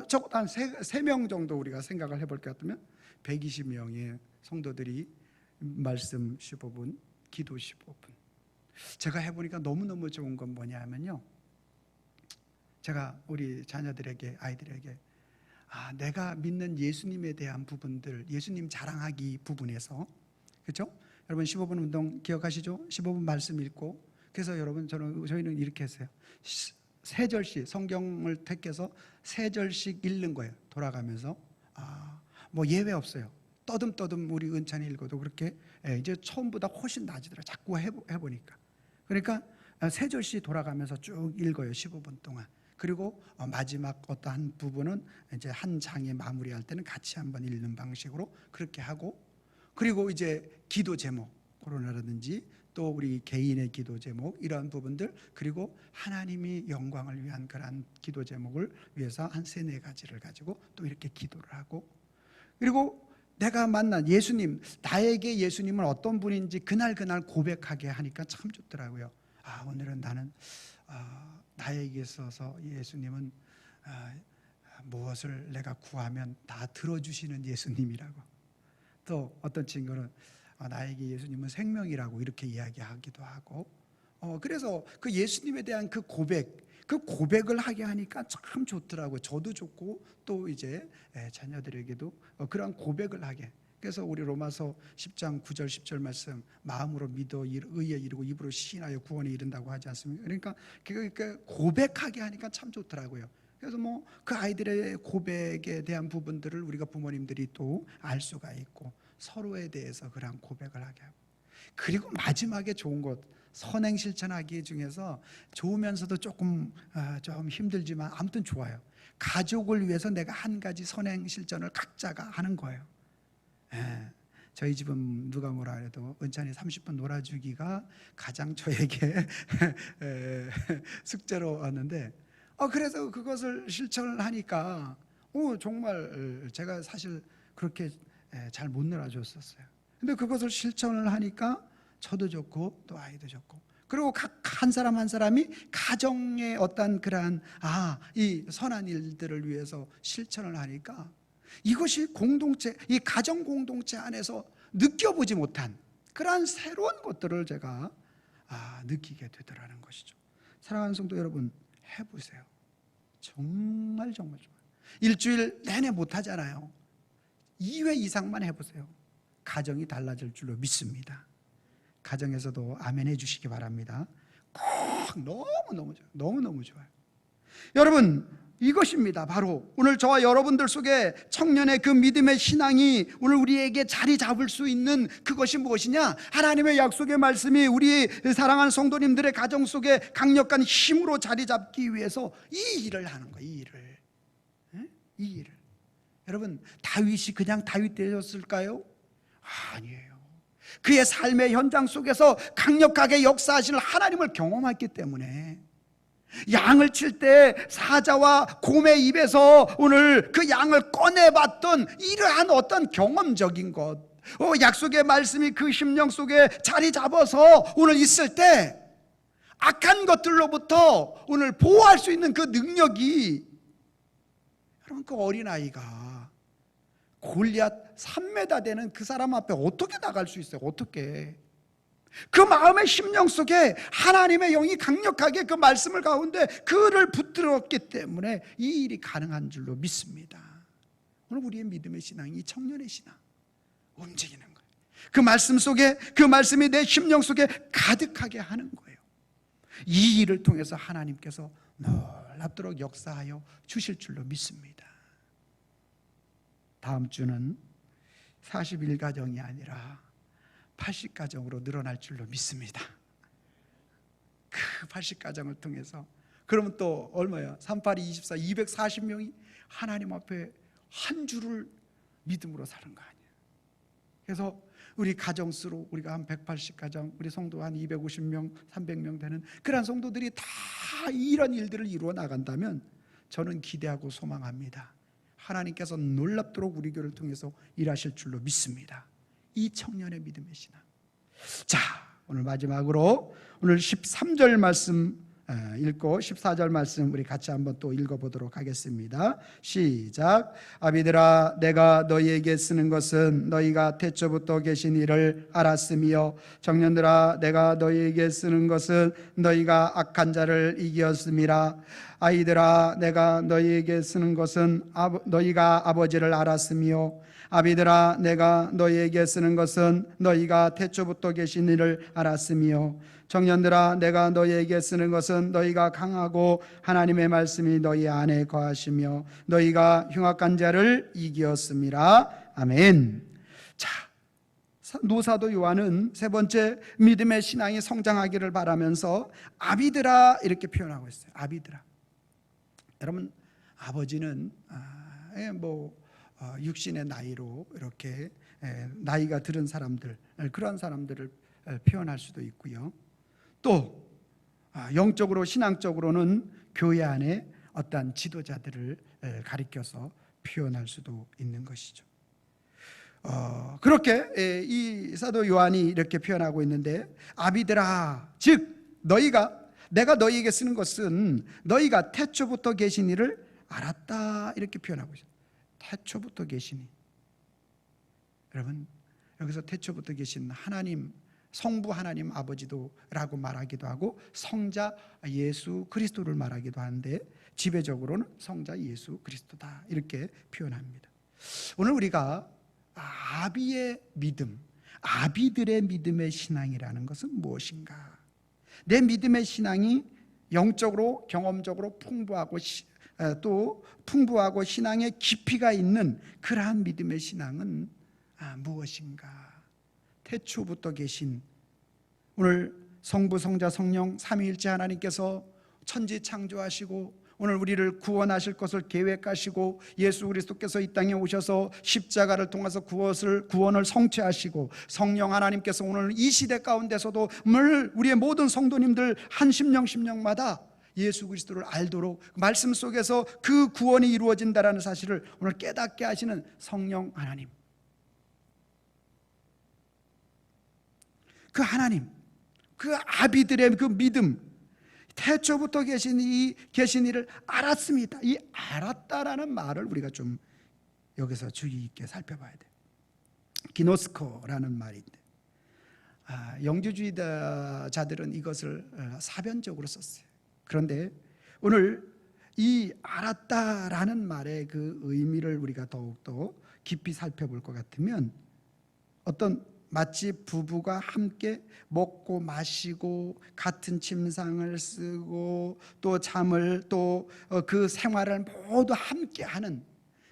적어도 한 3명 정도 우리가 생각을 해볼 것 같으면 120명의 성도들이 말씀 15분, 기도 15분. 제가 해보니까 너무너무 좋은 건 뭐냐면요, 제가 우리 자녀들에게, 아이들에게 내가 믿는 예수님에 대한 부분들, 예수님 자랑하기 부분에서, 그렇죠? 여러분 15분 운동 기억하시죠? 15분 말씀 읽고, 그래서 여러분 저희는 이렇게 했어요. 3절씩 성경을 택해서 3절씩 읽는 거예요. 돌아가면서. 뭐 예외 없어요. 떠듬떠듬 우리 은찬이 읽어도 그렇게 이제 처음보다 훨씬 나아지더라고요. 자꾸 해보니까. 그러니까 3절씩 돌아가면서 쭉 읽어요. 15분 동안. 그리고 마지막 어떠한 부분은 이제 한 장에 마무리할 때는 같이 한번 읽는 방식으로 그렇게 하고, 그리고 이제 기도 제목, 코로나라든지 또 우리 개인의 기도 제목, 이러한 부분들, 그리고 하나님이 영광을 위한 그러한 기도 제목을 위해서 한 3-4가지를 가지고 또 이렇게 기도를 하고, 그리고 내가 만난 예수님, 나에게 예수님은 어떤 분인지 그날 고백하게 하니까 참 좋더라고요. 오늘은 나는 나에게 있어서 예수님은 무엇을 내가 구하면 다 들어주시는 예수님이라고. 또 어떤 친구는 나에게 예수님은 생명이라고 이렇게 이야기하기도 하고, 그래서 그 예수님에 대한 그 고백을 하게 하니까 참 좋더라고요. 저도 좋고 또 이제 자녀들에게도 그런 고백을 하게. 그래서 우리 로마서 10장 9절 10절 말씀, 마음으로 믿어 의에 이르고 입으로 시인하여 구원에 이른다고 하지 않습니까? 그러니까 고백하게 하니까 참 좋더라고요. 그래서 뭐 그 아이들의 고백에 대한 부분들을 우리가 부모님들이 또 알 수가 있고, 서로에 대해서 그런 고백을 하게 하고, 그리고 마지막에 좋은 것, 선행 실천하기 중에서 좋으면서도 조금 좀 힘들지만 아무튼 좋아요. 가족을 위해서 내가 한 가지 선행 실천을 각자가 하는 거예요. 저희 집은 누가 뭐라 해도 은찬이 30분 놀아주기가 가장 저에게 숙제로 왔는데, 그래서 그것을 실천을 하니까 정말 제가 사실 그렇게 잘 못 놀아줬었어요. 근데 그것을 실천을 하니까 저도 좋고 또 아이도 좋고, 그리고 각 한 사람 한 사람이 가정의 어떤 그러한 이 선한 일들을 위해서 실천을 하니까 이것이 공동체, 이 가정 공동체 안에서 느껴보지 못한 그러한 새로운 것들을 제가 느끼게 되더라는 것이죠. 사랑하는 성도 여러분, 해보세요. 정말 좋아요. 일주일 내내 못하잖아요. 2회 이상만 해보세요. 가정이 달라질 줄로 믿습니다. 가정에서도 아멘 해주시기 바랍니다. 꼭 너무너무 좋아요. 여러분, 이것입니다. 바로 오늘 저와 여러분들 속에 청년의 그 믿음의 신앙이 오늘 우리에게 자리 잡을 수 있는 그것이 무엇이냐? 하나님의 약속의 말씀이 우리 사랑하는 성도님들의 가정 속에 강력한 힘으로 자리 잡기 위해서 이 일을 하는 거예요. 이 일을. 여러분, 다윗이 그냥 다윗 되었을까요? 아니에요. 그의 삶의 현장 속에서 강력하게 역사하시는 하나님을 경험했기 때문에 양을 칠 때 사자와 곰의 입에서 오늘 그 양을 꺼내봤던 이러한 어떤 경험적인 것, 약속의 말씀이 그 심령 속에 자리 잡아서 오늘 있을 때 악한 것들로부터 오늘 보호할 수 있는 그 능력이, 여러분, 그 어린아이가 골리앗 3m 되는 그 사람 앞에 어떻게 나갈 수 있어요? 어떻게? 그 마음의 심령 속에 하나님의 영이 강력하게 그 말씀을 가운데 그를 붙들었기 때문에 이 일이 가능한 줄로 믿습니다. 오늘 우리의 믿음의 신앙이 이 청년의 신앙 움직이는 거예요. 그 말씀 속에, 그 말씀이 내 심령 속에 가득하게 하는 거예요. 이 일을 통해서 하나님께서 놀랍도록 역사하여 주실 줄로 믿습니다. 다음 주는 41가정이 아니라 80가정으로 늘어날 줄로 믿습니다. 그 80가정을 통해서, 그러면 또 얼마야? 38, 24, 240명이 하나님 앞에 한 주를 믿음으로 사는 거 아니에요. 그래서 우리 가정수로 우리가 한 180가정, 우리 성도 한 250명, 300명 되는 그런 성도들이 다 이런 일들을 이루어 나간다면 저는 기대하고 소망합니다. 하나님께서 놀랍도록 우리 교회를 통해서 일하실 줄로 믿습니다. 이 청년의 믿음의 신앙. 자, 오늘 마지막으로 오늘 13절 말씀 읽고 14절 말씀 우리 같이 한번 또 읽어보도록 하겠습니다. 시작. 아비들아, 내가 너희에게 쓰는 것은 너희가 태초부터 계신 이를 알았으며, 청년들아, 내가 너희에게 쓰는 것은 너희가 악한 자를 이기었음이라. 아이들아, 내가 너희에게 쓰는 것은 너희가 아버지를 알았으며, 아비들아, 내가 너희에게 쓰는 것은 너희가 태초부터 계신 이를 알았으며, 청년들아, 내가 너희에게 쓰는 것은 너희가 강하고 하나님의 말씀이 너희 안에 거하시며 너희가 흉악한 자를 이기었음이라. 아멘. 자, 노사도 요한은 세 번째 믿음의 신앙이 성장하기를 바라면서 아비들아 이렇게 표현하고 있어요. 아비들아. 여러분, 아버지는 육신의 나이로 이렇게 나이가 들은 사람들, 그런 사람들을 표현할 수도 있고요. 또 영적으로, 신앙적으로는 교회 안에 어떠한 지도자들을 가리켜서 표현할 수도 있는 것이죠. 그렇게 이 사도 요한이 이렇게 표현하고 있는데, 아비들아, 즉 내가 너희에게 쓰는 것은 너희가 태초부터 계신 이를 알았다, 이렇게 표현하고 있어요. 태초부터 계시니. 여러분, 여기서 태초부터 계신 하나님, 성부 하나님 아버지도라고 말하기도 하고 성자 예수 그리스도를 말하기도 하는데, 지배적으로는 성자 예수 그리스도다, 이렇게 표현합니다. 오늘 우리가 아비의 믿음, 아비들의 믿음의 신앙이라는 것은 무엇인가? 내 믿음의 신앙이 영적으로, 경험적으로 풍부하고 또 풍부하고 신앙의 깊이가 있는 그러한 믿음의 신앙은 무엇인가? 태초부터 계신, 오늘 성부, 성자, 성령 삼위일체 하나님께서 천지 창조하시고 오늘 우리를 구원하실 것을 계획하시고 예수 그리스도께서 이 땅에 오셔서 십자가를 통해서 구원을 성취하시고 성령 하나님께서 오늘 이 시대 가운데서도 우리의 모든 성도님들 한 심령마다 예수 그리스도를 알도록 말씀 속에서 그 구원이 이루어진다라는 사실을 오늘 깨닫게 하시는 성령 하나님, 그 하나님, 그 아비들의 그 믿음, 태초부터 계신 이를 알았습니다. 이 알았다라는 말을 우리가 좀 여기서 주의 있게 살펴봐야 돼. 기노스코라는 말인데, 영주주의자들은 이것을 사변적으로 썼어요. 그런데 오늘 이 알았다라는 말의 그 의미를 우리가 더욱더 깊이 살펴볼 것 같으면, 어떤 마치 부부가 함께 먹고 마시고 같은 침상을 쓰고 또 잠을 또 그 생활을 모두 함께 하는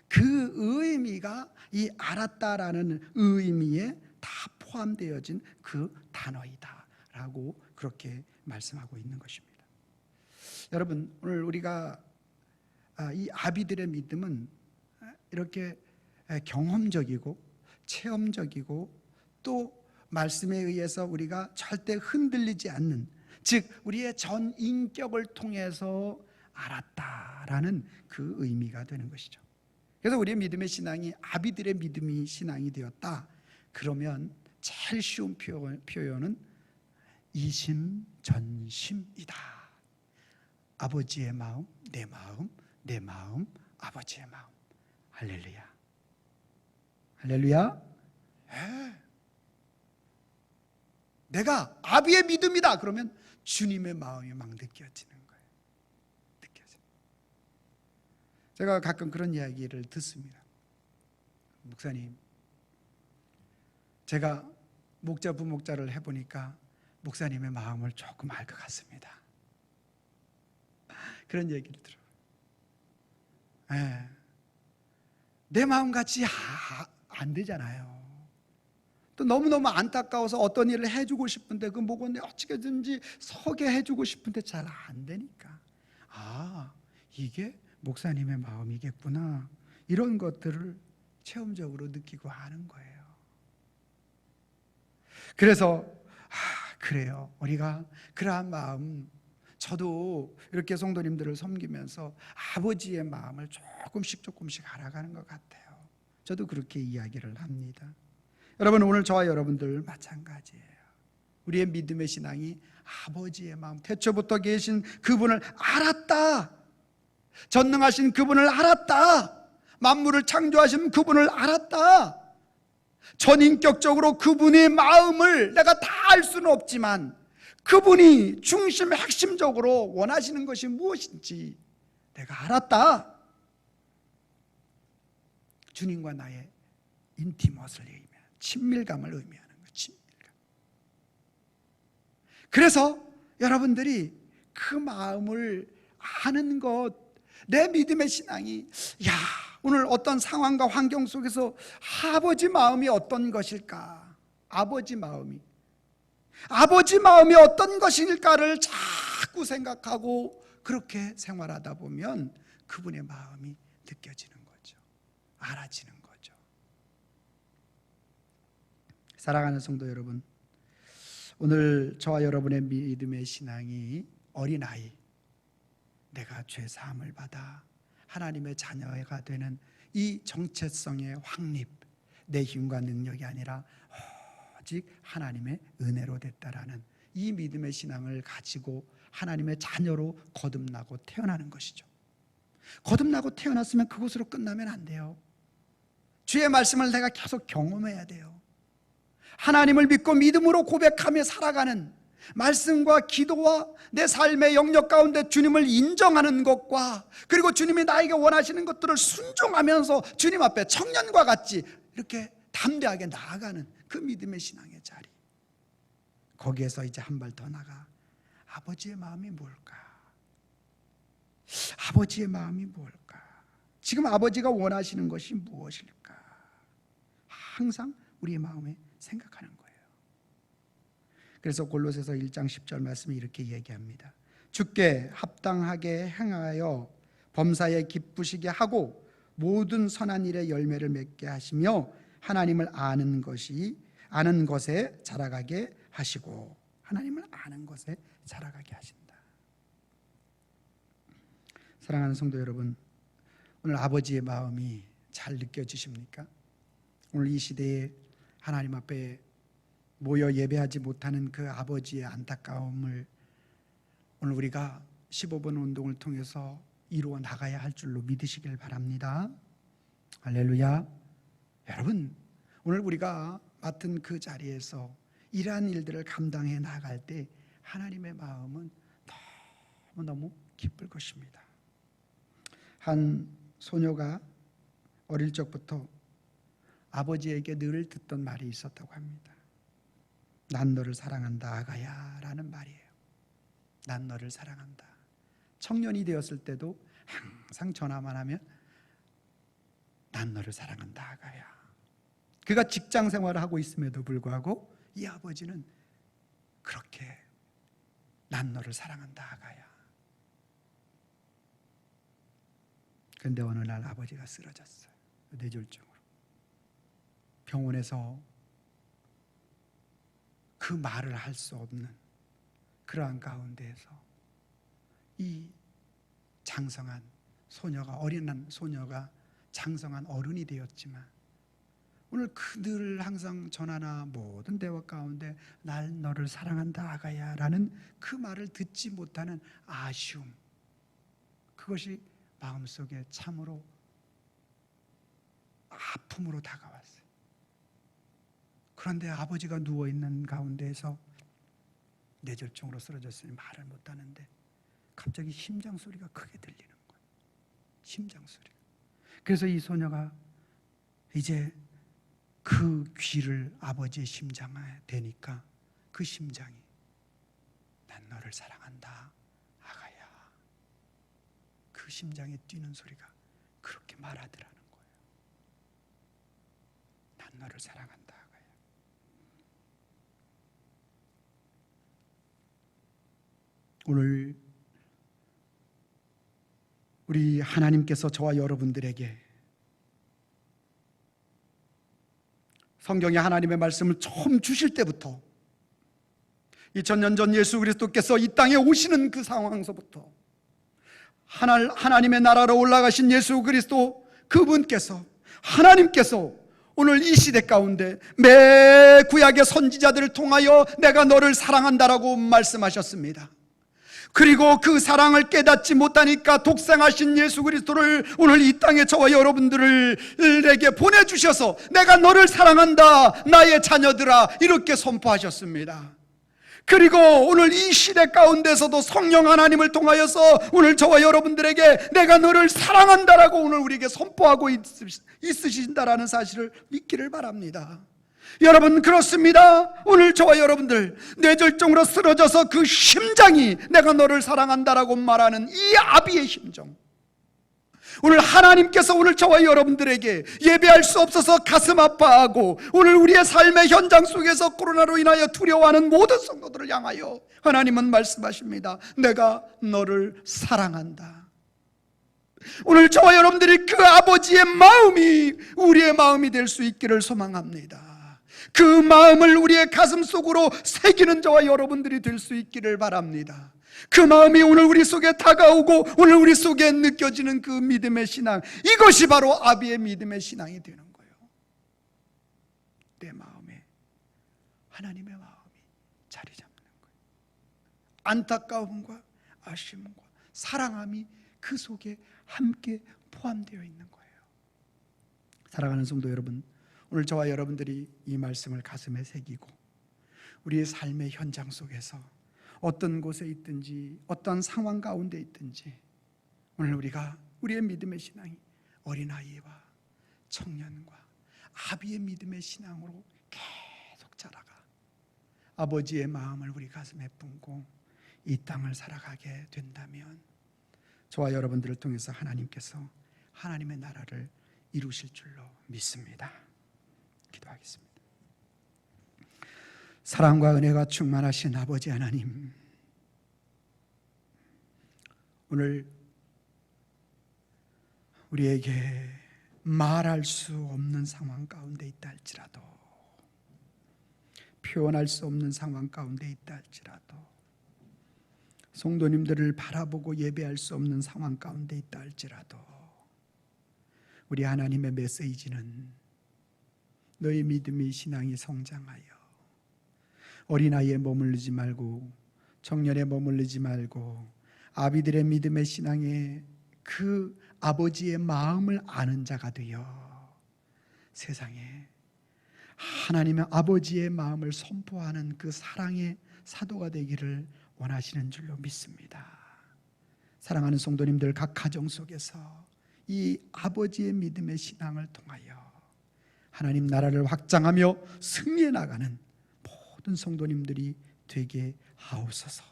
그 의미가 이 알았다라는 의미에 다 포함되어진 그 단어이다라고 그렇게 말씀하고 있는 것입니다. 여러분, 오늘 우리가 이 아비들의 믿음은 이렇게 경험적이고 체험적이고 또 말씀에 의해서 우리가 절대 흔들리지 않는, 즉 우리의 전 인격을 통해서 알았다라는 그 의미가 되는 것이죠. 그래서 우리의 믿음의 신앙이 아비들의 믿음이 신앙이 되었다. 그러면 제일 쉬운 표현은 이심전심이다. 아버지의 마음, 내 마음, 내 마음, 아버지의 마음. 할렐루야. 할렐루야. 내가 아비의 믿음이다. 그러면 주님의 마음이 막 느껴지는 거예요. 느껴져요. 제가 가끔 그런 이야기를 듣습니다. 목사님, 제가 목자 부목자를 해보니까 목사님의 마음을 조금 알 것 같습니다. 그런 얘기를 들어요. 내 마음같이 안 되잖아요. 또 너무너무 안타까워서 어떤 일을 해주고 싶은데 그 목원에 어떻게든지 서게 해주고 싶은데 잘 안 되니까, 이게 목사님의 마음이겠구나, 이런 것들을 체험적으로 느끼고 하는 거예요. 그래서 그래요. 우리가 그러한 마음, 저도 이렇게 성도님들을 섬기면서 아버지의 마음을 조금씩 알아가는 것 같아요. 저도 그렇게 이야기를 합니다. 여러분, 오늘 저와 여러분들 마찬가지예요. 우리의 믿음의 신앙이 아버지의 마음, 태초부터 계신 그분을 알았다, 전능하신 그분을 알았다, 만물을 창조하신 그분을 알았다. 전인격적으로 그분의 마음을 내가 다 알 수는 없지만 그분이 중심 핵심적으로 원하시는 것이 무엇인지 내가 알았다. 주님과 나의 인티머스를 의미하는, 친밀감을 의미하는 것, 친밀감. 그래서 여러분들이 그 마음을 아는 것, 내 믿음의 신앙이, 오늘 어떤 상황과 환경 속에서 아버지 마음이 어떤 것일까? 아버지 마음이 어떤 것일까를 자꾸 생각하고 그렇게 생활하다 보면 그분의 마음이 느껴지는 거죠. 알아지는 거죠. 사랑하는 성도 여러분, 오늘 저와 여러분의 믿음의 신앙이 어린아이, 내가 죄 사함을 받아 하나님의 자녀가 되는 이 정체성의 확립, 내 힘과 능력이 아니라 오직 하나님의 은혜로 됐다라는 이 믿음의 신앙을 가지고 하나님의 자녀로 거듭나고 태어나는 것이죠. 거듭나고 태어났으면 그것으로 끝나면 안 돼요. 주의 말씀을 내가 계속 경험해야 돼요. 하나님을 믿고 믿음으로 고백하며 살아가는, 말씀과 기도와 내 삶의 영역 가운데 주님을 인정하는 것과, 그리고 주님이 나에게 원하시는 것들을 순종하면서 주님 앞에 청년과 같이 이렇게 담대하게 나아가는 그 믿음의 신앙의 자리, 거기에서 이제 한 발 더 나가 아버지의 마음이 뭘까? 아버지의 마음이 뭘까? 지금 아버지가 원하시는 것이 무엇일까? 항상 우리의 마음에 생각하는 거예요. 그래서 골로새서 1장 10절 말씀이 이렇게 얘기합니다. 주께 합당하게 행하여 범사에 기쁘시게 하고 모든 선한 일에 열매를 맺게 하시며 하나님을 아는 것에 자라가게 하시고, 하나님을 아는 것에 자라가게 하신다. 사랑하는 성도 여러분, 오늘 아버지의 마음이 잘 느껴지십니까? 오늘 이 시대에 하나님 앞에 모여 예배하지 못하는 그 아버지의 안타까움을 오늘 우리가 15번 운동을 통해서 이루어 나가야 할 줄로 믿으시길 바랍니다. 할렐루야. 여러분, 오늘 우리가 맡은 그 자리에서 이러한 일들을 감당해 나갈 때 하나님의 마음은 너무너무 기쁠 것입니다. 한 소녀가 어릴 적부터 아버지에게 늘 듣던 말이 있었다고 합니다. 난 너를 사랑한다 아가야 라는 말이에요. 난 너를 사랑한다. 청년이 되었을 때도 항상 전화만 하면 난 너를 사랑한다 아가야. 그가 직장 생활을 하고 있음에도 불구하고 이 아버지는 그렇게 난 너를 사랑한다 아가야. 그런데 어느 날 아버지가 쓰러졌어요. 뇌졸중으로. 병원에서 그 말을 할 수 없는 그러한 가운데에서 이 장성한 소녀가, 어린 소녀가 장성한 어른이 되었지만 오늘 그들 항상 전하나 모든 대화 가운데 날 너를 사랑한다 아가야 라는 그 말을 듣지 못하는 아쉬움, 그것이 마음속에 참으로 아픔으로 다가왔어요. 그런데 아버지가 누워있는 가운데에서 뇌졸중으로 쓰러졌으니 말을 못하는데 갑자기 심장 소리가 크게 들리는 거예요. 심장 소리가. 그래서 이 소녀가 이제 그 귀를 아버지의 심장에 대니까 그 심장이 난 너를 사랑한다 아가야, 그 심장에 뛰는 소리가 그렇게 말하더라는 거예요. 난 너를 사랑한다 아가야. 오늘 우리 하나님께서 저와 여러분들에게 성경에 하나님의 말씀을 처음 주실 때부터 2000년 전 예수 그리스도께서 이 땅에 오시는 그 상황서부터 하나님의 나라로 올라가신 예수 그리스도 그분께서, 하나님께서 오늘 이 시대 가운데 매 구약의 선지자들을 통하여 내가 너를 사랑한다라고 말씀하셨습니다. 그리고 그 사랑을 깨닫지 못하니까 독생하신 예수 그리스도를 오늘 이 땅에 저와 여러분들에게 보내주셔서 내가 너를 사랑한다 나의 자녀들아 이렇게 선포하셨습니다. 그리고 오늘 이 시대 가운데서도 성령 하나님을 통하여서 오늘 저와 여러분들에게 내가 너를 사랑한다라고 오늘 우리에게 선포하고 있으신다라는 사실을 믿기를 바랍니다. 여러분, 그렇습니다. 오늘 저와 여러분들 뇌졸중으로 쓰러져서 그 심장이 내가 너를 사랑한다라고 말하는 이 아비의 심정, 오늘 하나님께서 오늘 저와 여러분들에게 예배할 수 없어서 가슴 아파하고 오늘 우리의 삶의 현장 속에서 코로나로 인하여 두려워하는 모든 성도들을 향하여 하나님은 말씀하십니다. 내가 너를 사랑한다. 오늘 저와 여러분들이 그 아버지의 마음이 우리의 마음이 될 수 있기를 소망합니다. 그 마음을 우리의 가슴 속으로 새기는 저와 여러분들이 될 수 있기를 바랍니다. 그 마음이 오늘 우리 속에 다가오고 오늘 우리 속에 느껴지는 그 믿음의 신앙, 이것이 바로 아비의 믿음의 신앙이 되는 거예요. 내 마음에 하나님의 마음이 자리 잡는 거예요. 안타까움과 아쉬움과 사랑함이 그 속에 함께 포함되어 있는 거예요. 사랑하는 성도 여러분, 오늘 저와 여러분들이 이 말씀을 가슴에 새기고 우리의 삶의 현장 속에서 어떤 곳에 있든지 어떤 상황 가운데 있든지 오늘 우리가 우리의 믿음의 신앙이 어린아이와 청년과 아비의 믿음의 신앙으로 계속 자라가 아버지의 마음을 우리 가슴에 품고 이 땅을 살아가게 된다면 저와 여러분들을 통해서 하나님께서 하나님의 나라를 이루실 줄로 믿습니다. 기도하겠습니다. 사랑과 은혜가 충만하신 아버지 하나님, 오늘 우리에게 말할 수 없는 상황 가운데 있다 할지라도, 표현할 수 없는 상황 가운데 있다 할지라도, 성도님들을 바라보고 예배할 수 없는 상황 가운데 있다 할지라도 우리 하나님의 메시지는 너의 믿음의 신앙이 성장하여 어린아이에 머물르지 말고 청년에 머물르지 말고 아비들의 믿음의 신앙에 그 아버지의 마음을 아는 자가 되어 세상에 하나님의 아버지의 마음을 선포하는 그 사랑의 사도가 되기를 원하시는 줄로 믿습니다. 사랑하는 성도님들, 각 가정 속에서 이 아버지의 믿음의 신앙을 통하여 하나님 나라를 확장하며 승리해 나가는 모든 성도님들이 되게 하옵소서.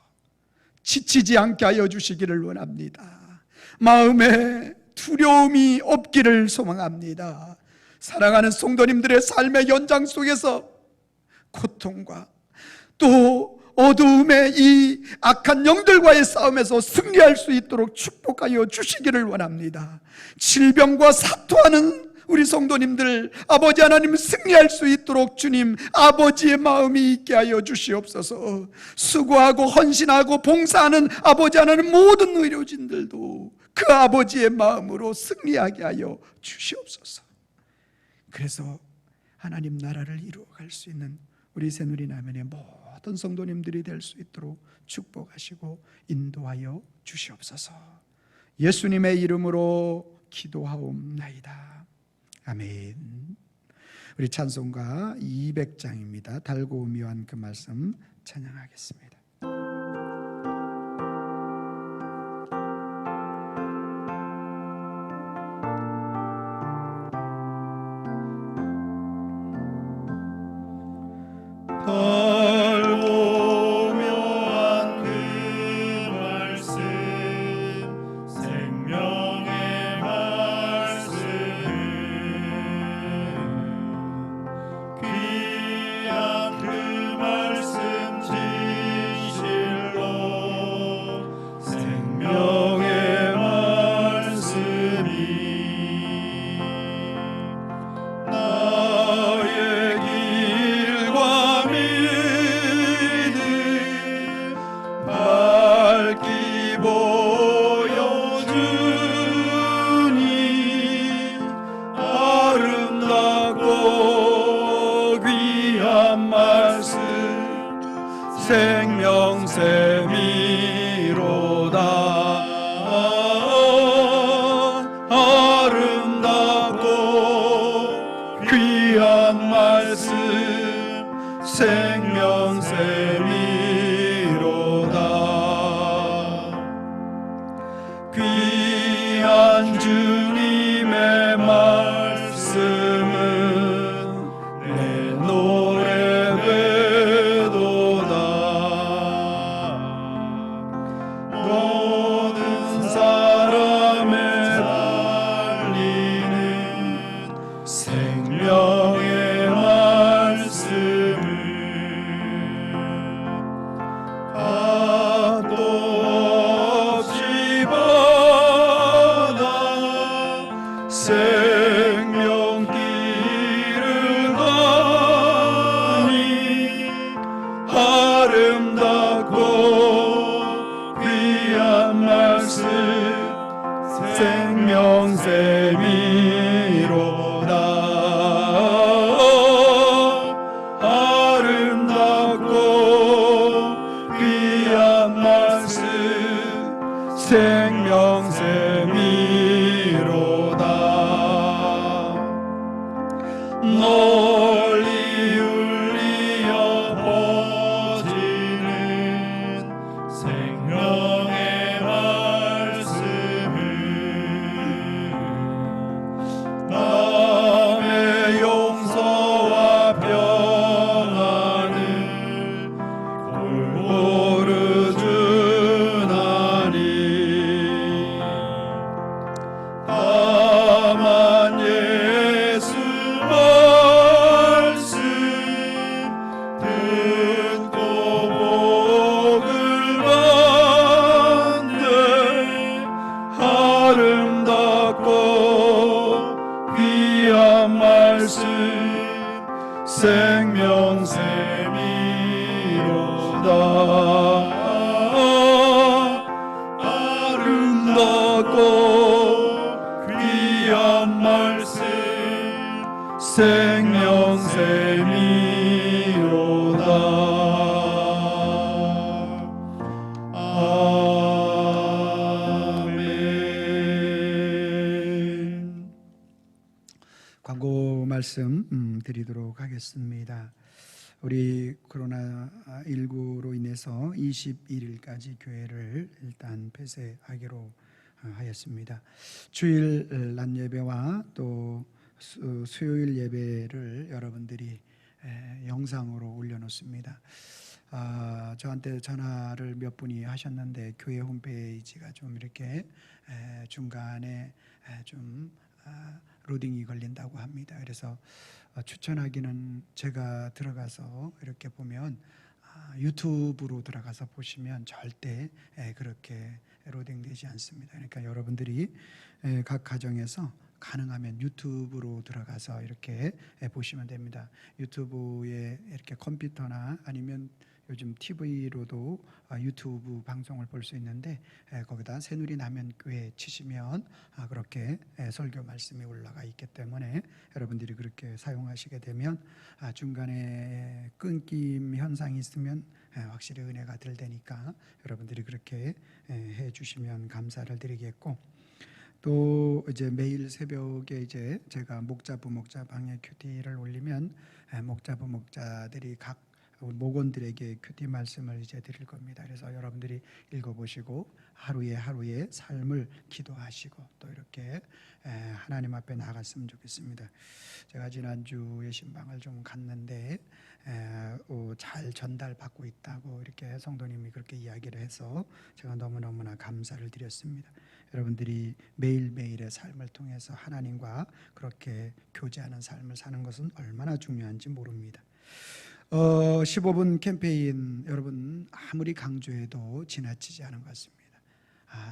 지치지 않게 하여 주시기를 원합니다. 마음에 두려움이 없기를 소망합니다. 사랑하는 성도님들의 삶의 현장 속에서 고통과 또 어두움의 이 악한 영들과의 싸움에서 승리할 수 있도록 축복하여 주시기를 원합니다. 질병과 사투하는 우리 성도님들 아버지 하나님 승리할 수 있도록 주님 아버지의 마음이 있게 하여 주시옵소서. 수고하고 헌신하고 봉사하는 아버지 하나님 모든 의료진들도 그 아버지의 마음으로 승리하게 하여 주시옵소서. 그래서 하나님 나라를 이루어갈 수 있는 우리 새누리남연의 모든 성도님들이 될 수 있도록 축복하시고 인도하여 주시옵소서. 예수님의 이름으로 기도하옵나이다. 아멘. 우리 찬송가 200장입니다. 달고 묘한 그 말씀 찬양하겠습니다. 달고 묘한 그 말씀 생명의 말씀 귀한 그 말씀 진실로 생명의 말씀이 나의 길과 믿음 밝히 보여주니 아름답고 귀한 말씀 생명샘이로다. 아름답고 귀한 말씀 생명샘이로다. 귀한 주님의 말씀은 내 노래 되도다. 모든 사람의 살리는 생명의 말씀을 값도 없이 받아 생명길을 가니 아름답고 귀한 말씀 생명샘이로다. 아름답고 귀한 말씀 생명샘이로다. 널리 울리어 퍼지는 생명의 말씀을 남의 용서와 평안을 골고루 주나니 다만 예수 말씀 듣고 복을 받네. 아름답고 귀한 말씀 생명샘이로다. 아름답고 귀한 말씀 생명샘이로다. 아멘. 광고 말씀 드리도록 하겠습니다. 우리 코로나19로 인해서 21일까지 교회를 일단 폐쇄하기로 하였습니다. 주일 낮 예배와 또 수요일 예배를 여러분들이 영상으로 올려놓습니다. 저한테 전화를 몇 분이 하셨는데 교회 홈페이지가 좀 이렇게 중간에 좀 로딩이 걸린다고 합니다. 그래서 추천하기는 제가 들어가서 이렇게 보면 유튜브로 들어가서 보시면 절대 그렇게 로딩되지 않습니다. 그러니까 여러분들이 각 가정에서 가능하면 유튜브로 들어가서 이렇게 보시면 됩니다. 유튜브에 이렇게 컴퓨터나 아니면 요즘 TV로도 유튜브 방송을 볼 수 있는데 거기다 새누리남현교회 치시면 그렇게 설교 말씀이 올라가 있기 때문에 여러분들이 그렇게 사용하시게 되면 중간에 끊김 현상이 있으면 확실히 은혜가 들 테니까 여러분들이 그렇게 해 주시면 감사를 드리겠고, 또 이제 매일 새벽에 이제 제가 목자 부목자 방에 큐티를 올리면 목자 부목자들이 각 목원들에게 큐티 말씀을 이제 드릴 겁니다. 그래서 여러분들이 읽어보시고 하루에 삶을 기도하시고 또 이렇게 하나님 앞에 나갔으면 좋겠습니다. 제가 지난주에 신방을 좀 갔는데 잘 전달받고 있다고 이렇게 성도님이 그렇게 이야기를 해서 제가 너무너무나 감사를 드렸습니다. 여러분들이 매일매일의 삶을 통해서 하나님과 그렇게 교제하는 삶을 사는 것은 얼마나 중요한지 모릅니다. 15분 캠페인 여러분 아무리 강조해도 지나치지 않은 것 같습니다.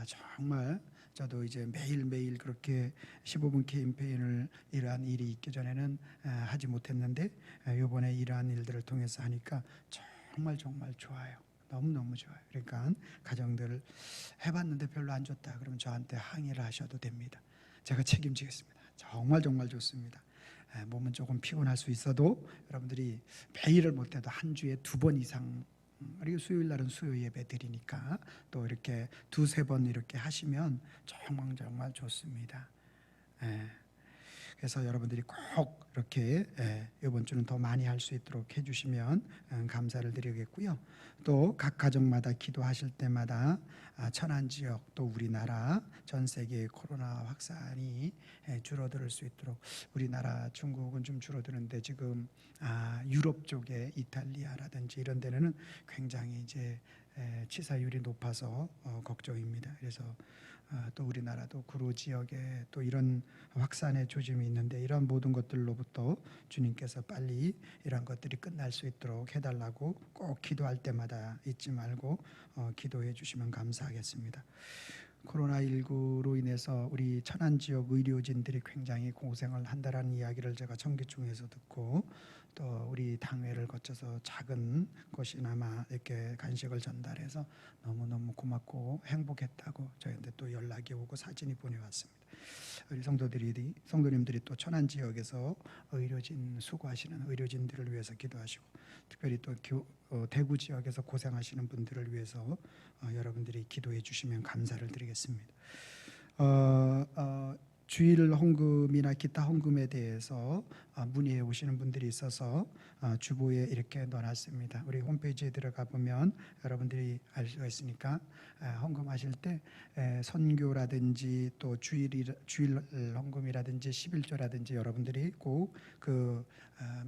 정말 저도 이제 매일매일 그렇게 15분 캠페인을 이러한 일이 있기 전에는 하지 못했는데 이번에 이러한 일들을 통해서 하니까 정말 좋아요. 너무너무 좋아요. 그러니까 가정들을 해봤는데 별로 안 좋다 그러면 저한테 항의를 하셔도 됩니다. 제가 책임지겠습니다. 정말 좋습니다. 몸은 조금 피곤할 수 있어도 여러분들이 매일을 못해도 한 주에 2번 이상, 그리고 수요일 날은 수요 예배 드리니까 또 이렇게 2-3번 이렇게 하시면 정말 좋습니다. 그래서 여러분들이 꼭 이렇게 이번 주는 더 많이 할 수 있도록 해주시면 감사를 드리겠고요. 또 각 가정마다 기도하실 때마다 천안 지역 또 우리나라 전 세계의 코로나 확산이 줄어들 수 있도록, 우리나라 중국은 좀 줄어드는데 지금 유럽 쪽에 이탈리아라든지 이런 데는 굉장히 이제 치사율이 높아서 걱정입니다. 그래서 또 우리나라도 구로 지역에 또 이런 확산의 조짐이 있는데 이런 모든 것들로부터 주님께서 빨리 이런 것들이 끝날 수 있도록 해달라고 꼭 기도할 때마다 잊지 말고 기도해 주시면 감사하겠습니다. 코로나19로 인해서 우리 천안 지역 의료진들이 굉장히 고생을 한다라는 이야기를 제가 청기중에서 듣고, 또 우리 당회를 거쳐서 작은 것이나마 이렇게 간식을 전달해서 너무너무 고맙고 행복했다고 저희한테 또 연락이 오고 사진이 보내왔습니다. 우리 성도님들이 또 천안 지역에서 의료진 수고하시는 의료진들을 위해서 기도하시고, 특별히 또 대구 지역에서 고생하시는 분들을 위해서 여러분들이 기도해 주시면 감사를 드리겠습니다. 주일 헌금이나 기타 헌금에 대해서 문의해 오시는 분들이 있어서 주보에 이렇게 넣어놨습니다. 우리 홈페이지에 들어가 보면 여러분들이 알 수가 있으니까 헌금하실 때 선교라든지 또 주일 헌금이라든지 11조라든지 여러분들이 꼭 그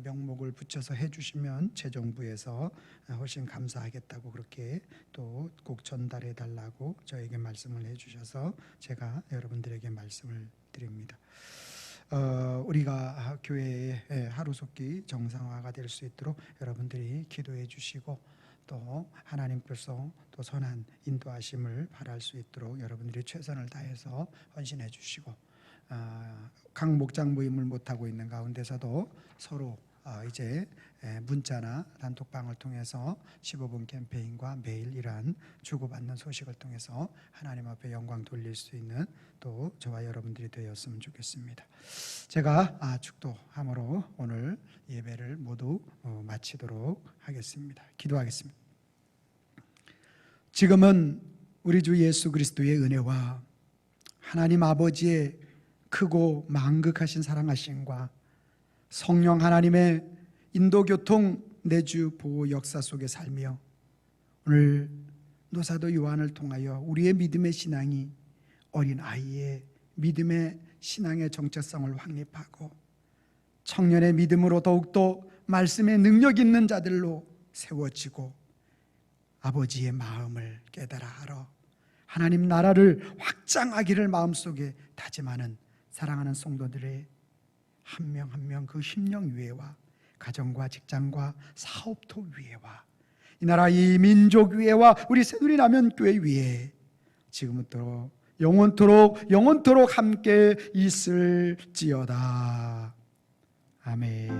명목을 붙여서 해주시면 재정부에서 훨씬 감사하겠다고 그렇게 또 꼭 전달해 달라고 저에게 말씀을 해주셔서 제가 여러분들에게 말씀을 드립니다. 우리가 교회의 하루속기 정상화가 될 수 있도록 여러분들이 기도해 주시고, 또 하나님께서 또 선한 인도하심을 바랄 수 있도록 여러분들이 최선을 다해서 헌신해 주시고, 각 목장 모임을 못하고 있는 가운데서도 서로 이제 문자나 단톡방을 통해서 15분 캠페인과 매일 이러한 주고받는 소식을 통해서 하나님 앞에 영광 돌릴 수 있는 또 저와 여러분들이 되었으면 좋겠습니다. 제가 축도함으로 오늘 예배를 모두 마치도록 하겠습니다. 기도하겠습니다. 지금은 우리 주 예수 그리스도의 은혜와 하나님 아버지의 크고 만극하신 사랑하심과 성령 하나님의 인도교통 내주 보호 역사 속에 살며 오늘 노사도 요한을 통하여 우리의 믿음의 신앙이 어린 아이의 믿음의 신앙의 정체성을 확립하고 청년의 믿음으로 더욱더 말씀의 능력 있는 자들로 세워지고 아버지의 마음을 깨달아 알아 하나님 나라를 확장하기를 마음속에 다짐하는 사랑하는 성도들의 한 명 한 명 그 심령 위에와 가정과 직장과 사업토 위에와 이 나라 이 민족 위에와 우리 새누리남현교회 위에 지금부터 영원토록 함께 있을지어다. 아멘.